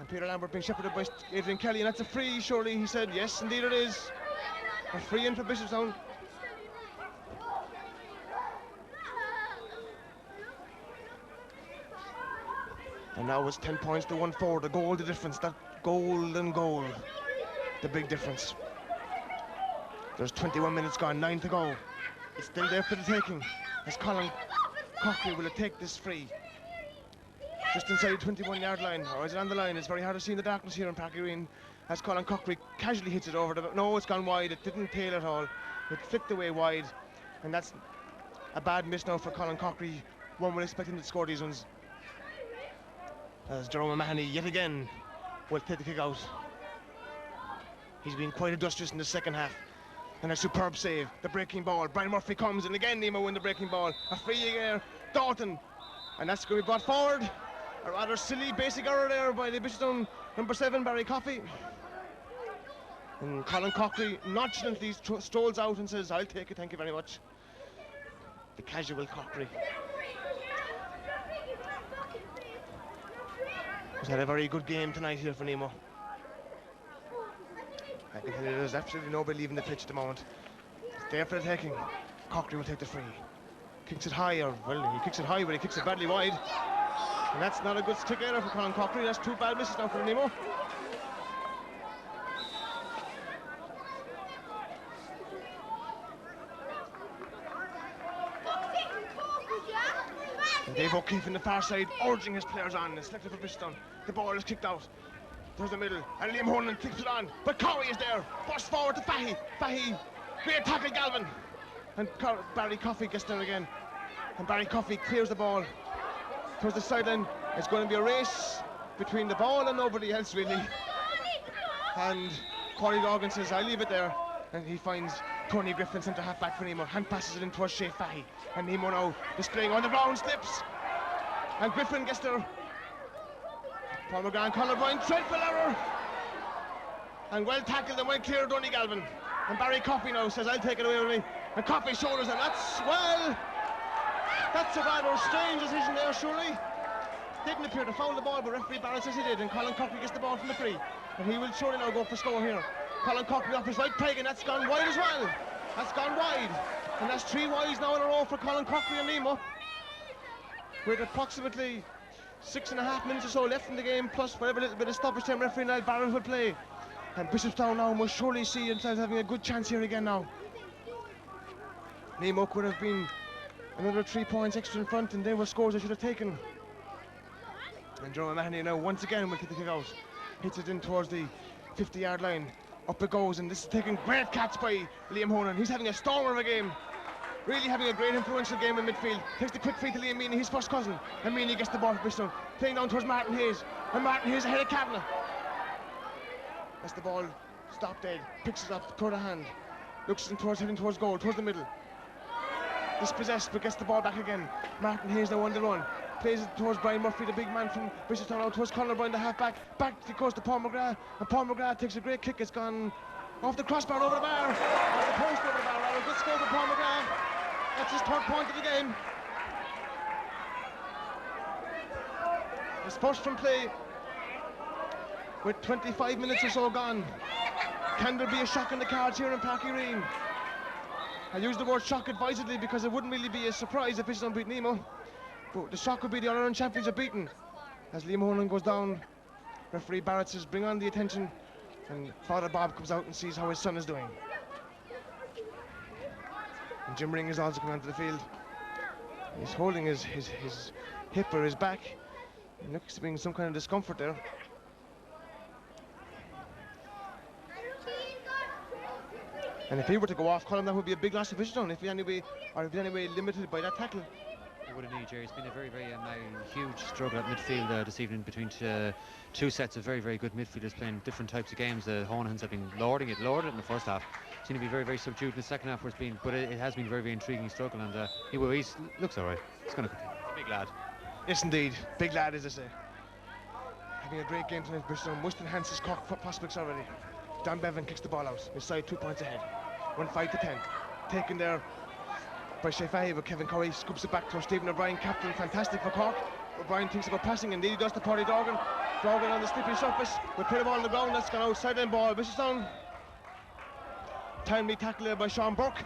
And Peter Lambert being shepherded by Adrian Kelly, and that's a free, surely, he said. Yes, indeed it is. A free in for Bishopstown. And now it's 10 points to 1-4. The goal, the difference. That golden goal. The big difference. There's 21 minutes gone, 9 to go. It's still there for the taking. As Colin Cochran will take this free. Just inside the 21-yard line, or is it on the line? It's very hard to see in the darkness here in Park Green. As Colin Cochran casually hits it over the... No, it's gone wide. It didn't tail at all. It flicked away wide. And that's a bad miss now for Colin Cochran. One would expect him to score these ones. As Jerome Mahoney yet again will take the kick out. He's been quite industrious in the second half. And a superb save. The breaking ball. Brian Murphy comes, and again Nemo win the breaking ball. A free there. Dalton. And that's going to be brought forward. A rather silly basic error there by the Bishopstown number 7, Barry Coffey. And Colin Cochran nonchalantly strolls out and says, I'll take it, thank you very much. The casual Cochran. He's had a very good game tonight here for Nemo. I can tell you there's absolutely nobody leaving the pitch at the moment. It's there for the taking. Cochran will take the free. Kicks it high, or well, he kicks it high, but he kicks it badly wide. And that's not a good stick either for Colin Cochran. That's 2 bad misses now for Nemo. And Dave O'Keefe in the far side, urging his players on, and selected for Bishopstown. The ball is kicked out. There's the middle, and Liam Honan kicks it on. But Cowie is there, bursts forward to Fahy. Fahy, great tackle, Galvin. And Barry Coffey gets there again. And Barry Coffey clears the ball towards the sideline. It's going to be a race between the ball and nobody else, really. And Corey Logan says, I'll leave it there. And he finds Tony Griffin, centre half back for Nemo. Hand passes it in towards Shea Fahy. And Nemo now displaying on the ground, slips. And Griffin gets there. Paul McGrath, Conor Bryan, dreadful error. And well tackled and well cleared, Donny Galvin. And Barry Coffey now says, I'll take it away with me. And Coffey shoulders, and that's, well, that's a rather strange decision there, surely. Didn't appear to foul the ball, but referee Barrett says he did, and Colin Cochran gets the ball from the free. And he will surely now go for score here. Colin Cochran off his right peg, and that's gone wide as well. That's gone wide. And that's 3 wides now in a row for Colin Cochran and Nemo. With approximately 6.5 minutes or so left in the game, plus whatever little bit of stoppage time referee Niall Barrett will play. And Bishopstown now must surely see themselves having a good chance here again now. Nemo could have been another 3 points extra in front, and they were scores they should have taken. And Jerome Mahoney now once again will take the kick out. Hits it in towards the 50-yard line. Up it goes, and this is taking great catch by Liam Honan. He's having a stormer of a game. really having a great influential game in midfield. Takes the quick feed to Liam Meany, his first cousin. And Meany gets the ball for Bishopstown. Playing down towards Martin Hayes. And Martin Hayes ahead of Kavanagh. That's the ball stopped dead. Picks it up, throw the hand. Looks heading towards goal, towards the middle. Dispossessed, but gets the ball back again. Martin Hayes now on the run. Plays it towards Brian Murphy, the big man from Bishopstown, out towards Conor Bryan, the half-back. Back it goes to Paul McGrath. And Paul McGrath takes a great kick. It's gone off the crossbar, over the bar. Off the post, over the bar. A good score for Paul McGrath. That's his third point of the game. It's first from play with 25 minutes or so gone. Can there be a shock in the cards here in Park Irene? I use the word shock advisedly because it wouldn't really be a surprise if Bishopstown beat Nemo. But the shock would be the All-Ireland champions are beaten. As Liam Honan goes down, referee Barrett says bring on the attention, and Father Bob comes out and sees how his son is doing. And Jim Ring is also coming onto the field. He's holding his hip or his back. He looks to be in some kind of discomfort there. And if he were to go off, Colin, that would be a big loss of Bishopstown if he anyway limited by that tackle. It would indeed, Jerry. It's been a very, very huge struggle at midfield this evening between two sets of very, very good midfielders playing different types of games. The Honahans have been lowered it in the first half. Seemed to be very, very subdued in the second half, but it has been a very, very intriguing struggle, and he looks all right. He's going to continue. Big lad. Yes, indeed. Big lad, as I say. Having a great game tonight, Bishopstown must enhance his prospects already. Don Bevan kicks the ball out. His side 2 points ahead. 1-5-10. Taken there by Shea Fahey, but Kevin Curry scoops it back to Stephen O'Brien, captain, fantastic for Cork. O'Brien thinks about passing, indeed he does to Paddy Dorgan. Dorgan on the slippery surface, will play the ball on the ground, that's gone out, sideline ball, Bishopstown. Timely tackle there by Sean Burke.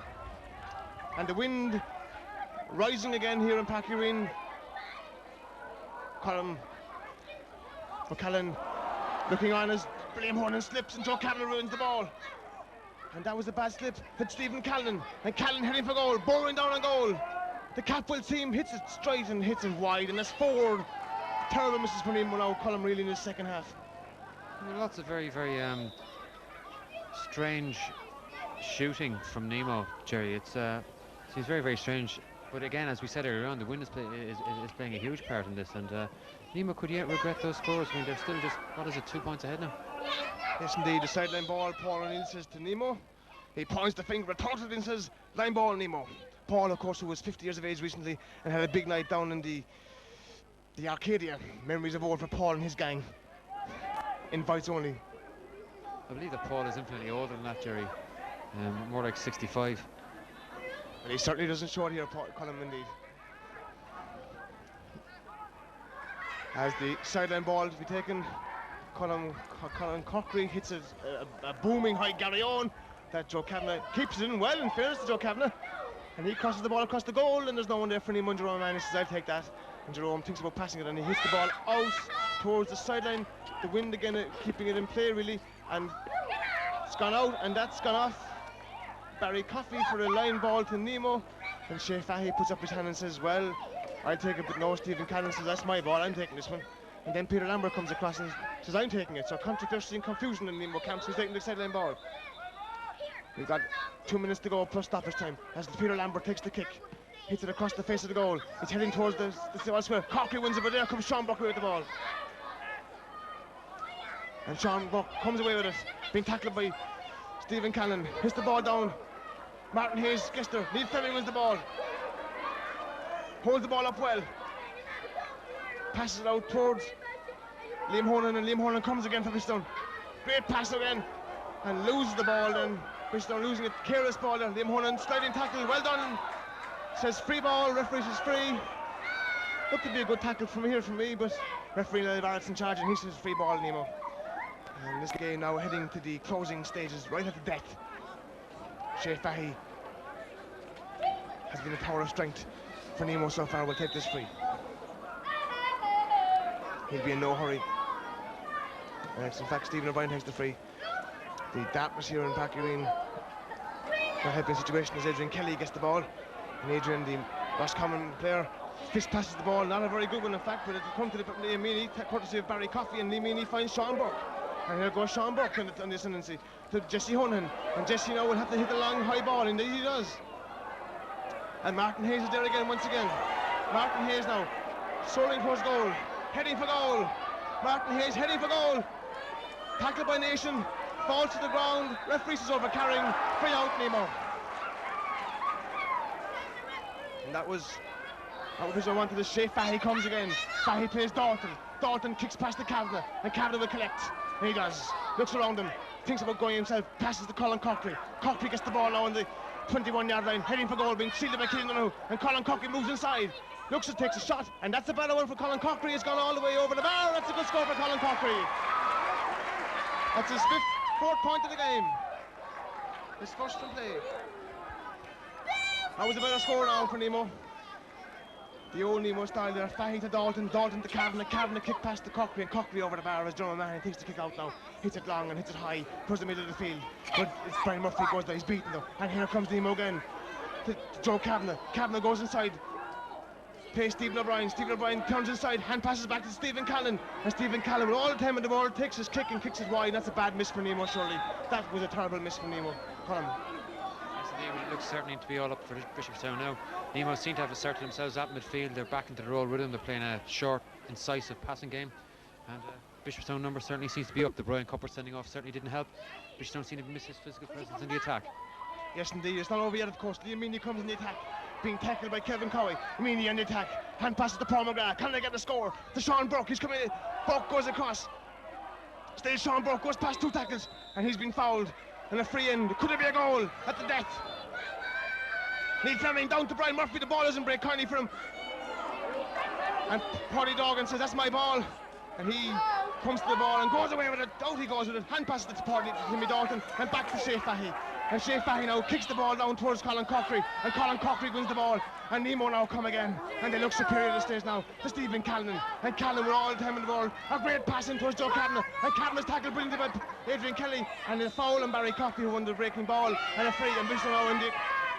And the wind rising again here in Park Irene. Colin O'Callaghan looking on as Liam Honan slips and Joe Kavanagh ruins the ball. And that was a bad slip. Hit Stephen Callan. And Callan heading for goal. Boring down on goal. The Capwell team hits it straight and hits it wide. And that's 4 terrible misses from him now. Colin really in his second half. Lots of very, very strange shooting from Nemo, Jerry. It seems very, very strange. But again, as we said earlier on, the wind is playing a huge part in this. And Nemo could yet regret those scores. I mean, they're still just, 2 points ahead now? Yes, indeed, the sideline ball. Paul O'Neill says to Nemo. He points the finger, retorts it and says, line ball, Nemo. Paul, of course, who was 50 years of age recently and had a big night down in the Arcadia. Memories of old for Paul and his gang. Invites only. I believe that Paul is infinitely older than that, Jerry. More like 65. But he certainly doesn't show it here, Colin, indeed. As the sideline ball to be taken, Colin Corkery hits a booming high Gary Owen that Joe Kavanagh keeps it in well, in fairness to Joe Kavanagh. And he crosses the ball across the goal, and there's no one there for Nemo. Jerome Mann says, I'll take that. And Jerome thinks about passing it, and he hits the ball out towards the sideline. The wind again keeping it in play, really. And it's gone out, and that's gone off. Barry Coffey for a line ball to Nemo. And Shea Fahey puts up his hand and says, well, I'll take it, but no, Stephen Callan says, that's my ball, I'm taking this one. And then Peter Lambert comes across and says, I'm taking it. So controversy and confusion in Nemo camps, who's taking the sideline ball. We've got 2 minutes to go plus stoppage time as Peter Lambert takes the kick. Hits it across the face of the goal. He's heading towards the square. Corkery wins it, but there comes Sean Buck with the ball. And Sean Buck comes away with it, being tackled by Stephen Callan. Hits the ball down. Martin Hayes gets there. Neil Fleming wins the ball. Holds the ball up well. Passes it out towards Liam Honan, and Liam Honan comes again for Bishopstown. Great pass again, and loses the ball then. Bishopstown losing it. Careless ball there. Liam Honan sliding tackle. Well done. Says free ball. Referee says free. Looked to be a good tackle from here for me, but referee Barrett's in charge, and he says free ball, Nemo. And this game now heading to the closing stages, right at the death. Shea Fahey has been a tower of strength for Nemo so far. Will take this free. He'll be in no hurry. In fact, Stephen O'Brien takes the free. The darkness here in Park Irene. A helping situation as Adrian Kelly gets the ball. And Adrian, the Roscommon player, fist passes the ball. Not a very good one, in fact, but it'll come to the Liam Meany, courtesy of Barry Coffey, and Liam Meany finds Sean Burke. And here goes Sean Burke on the ascendancy to Jesse Honan. And Jesse now will have to hit the long high ball, and indeed he does. And Martin Hayes is there again, once again. Martin Hayes now, strolling towards goal, heading for goal. Martin Hayes heading for goal. Tackled by Nation, falls to the ground. Referee is over carrying, free out Nemo. And that was what I wanted to say. Fahy comes again. Fahy plays Dalton. Dalton kicks past the Kavanagh, and Kavanagh will collect. And he does. Looks around him, thinks about going himself, passes to Colin Cockery. Cockery gets the ball now on the 21-yard line, heading for goal, being shielded by Killian O'Neill. And Colin Cockery moves inside. Looks to takes a shot, and that's a better one for Colin Cockery. It's gone all the way over the bar. That's a good score for Colin Cockery. That's his fourth point of the game. His first from play. That was a better score now for Nemo. The old Nemo style there. Fahy to Dalton, Dalton to Kavanagh. Kavanagh kick past the Cockery, and Cockery over the bar as John O'Mahony thinks to kick out now. Hits it long and hits it high towards the middle of the field. But it's Brian Murphy goes there, he's beaten though. And here comes Nemo again to Joe Kavanagh. Kavanagh goes inside. Plays Stephen O'Brien. Stephen O'Brien turns inside, hand passes back to Stephen Callan. And Stephen Callan, with all the time in the ball, takes his kick and kicks it wide. That's a bad miss for Nemo, surely. That was a terrible miss for Nemo. Colin. It looks certainly to be all up for Bishopstown now. Nemo seem to have asserted themselves at midfield. They're back into the role with them. They're playing a short, incisive passing game. And Bishopstown number certainly seems to be up. The Brian Cupper sending off certainly didn't help. Bishopstown seem to miss his physical presence in the attack. Yes, indeed. It's not over yet, of course. Liam Meany comes in the attack, being tackled by Kevin Cowie. Meany on the attack. Hand passes to Paul McGrath. Can they get the score? To Sean Burke. He's coming in. Burke goes across. Still Sean Burke goes past two tackles, and he's been fouled. And a free end. Could it be a goal at the death? Neil Fleming down to Brian Murphy. The ball doesn't break kindly for him. And Paddy Duggan says, that's my ball. And he comes to the ball and goes away with it. Out he goes with it. Hand passes it to Paddy, to Timmy Dalton, and back to Shea Fahy. And Shea Fahy now kicks the ball down towards Colin Cockery. And Colin Cockery wins the ball. And Nemo now come again. And they look superior at the stage now to Stephen Callan. And Callan with all the time in the ball. A great pass in towards Joe Kavanagh. And Kavanagh's tackled brilliantly by Adrian Kelly. And a foul on Barry Coffey, who won the breaking ball. And a free. And Bishop now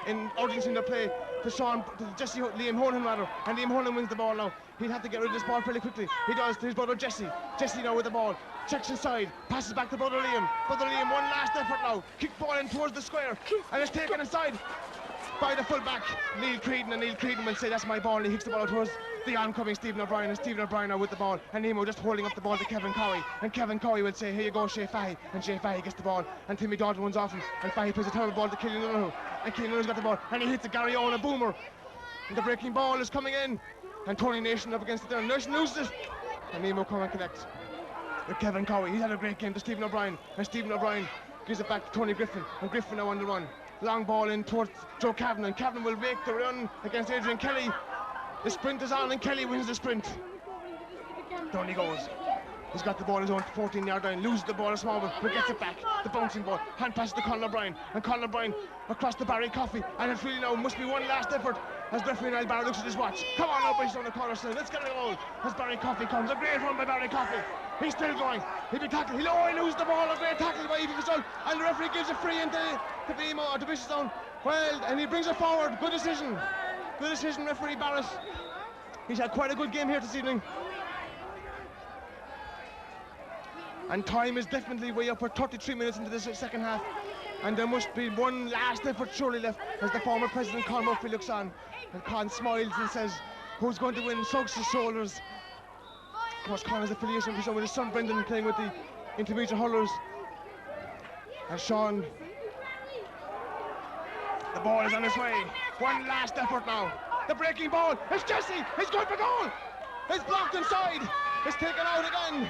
in urgency in the play to Liam Honan rather, and Liam Honan wins the ball now. He'll have to get rid of this ball fairly quickly. He does to his brother Jesse. Jesse now with the ball, checks inside, passes back to brother Liam. Brother Liam, one last effort now, kick ball in towards the square, and it's taken inside by the fullback Neil Creedon, and Neil Creedon will say that's my ball, and he kicks the ball out towards the oncoming Stephen O'Brien, and Stephen O'Brien now with the ball, and Nemo just holding up the ball to Kevin Cowie, and Kevin Cowie will say, here you go Shea Fahy, and Shea Fahy gets the ball, and Timmy Dalton runs off him, and Fahy plays a terrible ball to Killian O'Neill, and Killian O'Neill's got the ball, and he hits a Gary Owen, a boomer, and the breaking ball is coming in, and Tony Nation up against it there, and Nation loses it, and Nemo come and collect with Kevin Cowie. He's had a great game to Stephen O'Brien, and Stephen O'Brien gives it back to Tony Griffin, and Griffin now on the run. Long ball in towards Joe Kavanagh, and Kavanagh will make the run against Adrian Kelly. The sprint is on, and Kelly wins the sprint. Down he goes. He's got the ball his own 14-yard line, loses the ball a small bit, but gets it back. The bouncing ball, hand passes to Colin O'Brien, and Colin O'Brien across the Barry Coffey, and it's really now must be one last effort as referee Niall Barry looks at his watch. Come on, nobody's on the corner still. Let's get a goal as Barry Coffey comes. A great run by Barry Coffey. He's still going. He'll be tackled. He loses the ball. A great tackle by Evie Gasol, and the referee gives a free into Nemo or to Bishopstown. Well, and he brings it forward. Good decision. Good decision, referee Barrett. He's had quite a good game here this evening. And time is definitely way up. We're 33 minutes into this second half. And there must be one last effort surely left as the former president Con Murphy looks on. And Con smiles and says, who's going to win? Shrugs his shoulders. Of course, Con has affiliation with his son Brendan playing with the intermediate hurlers. And Sean, the ball is on his way. One last effort now. The breaking ball. It's Jesse. He's going for goal. It's blocked inside. It's taken out again.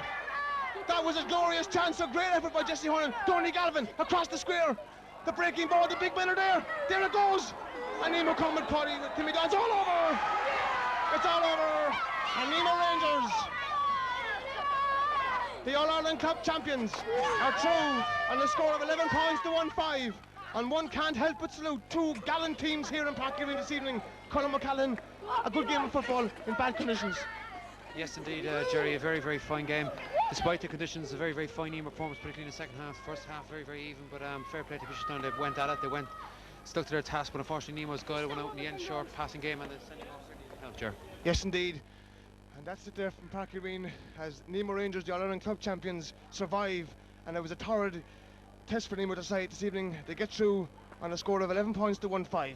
That was a glorious chance. A great effort by Jesse Horan. Tony Galvin across the square. The breaking ball. The big men are there. There it goes. And Nemo come with Paddy with Timmy Dons. All over. It's all over. And Nemo Rangers, the All-Ireland Club champions, are through on the score of 11 points to 1-5. And one can't help but salute two gallant teams here in Park Green this evening. Colin McCallum, a good game of football in bad conditions. Yes, indeed, Jerry, a very, very fine game. Despite the conditions, a very, very fine Nemo performance, particularly in the second half. First half, very, very even, but fair play to Bishopstown. They went at it, they stuck to their task, but unfortunately Nemo's guy went out in the end, short passing game, and the sending off certainly didn't help, Jerry. Yes, indeed. And that's it there from Park Green as Nemo Rangers, the All-Ireland Club champions, survive. And it was a torrid test for Nemo to decide this evening. They get through on a score of 11 points to 1-5.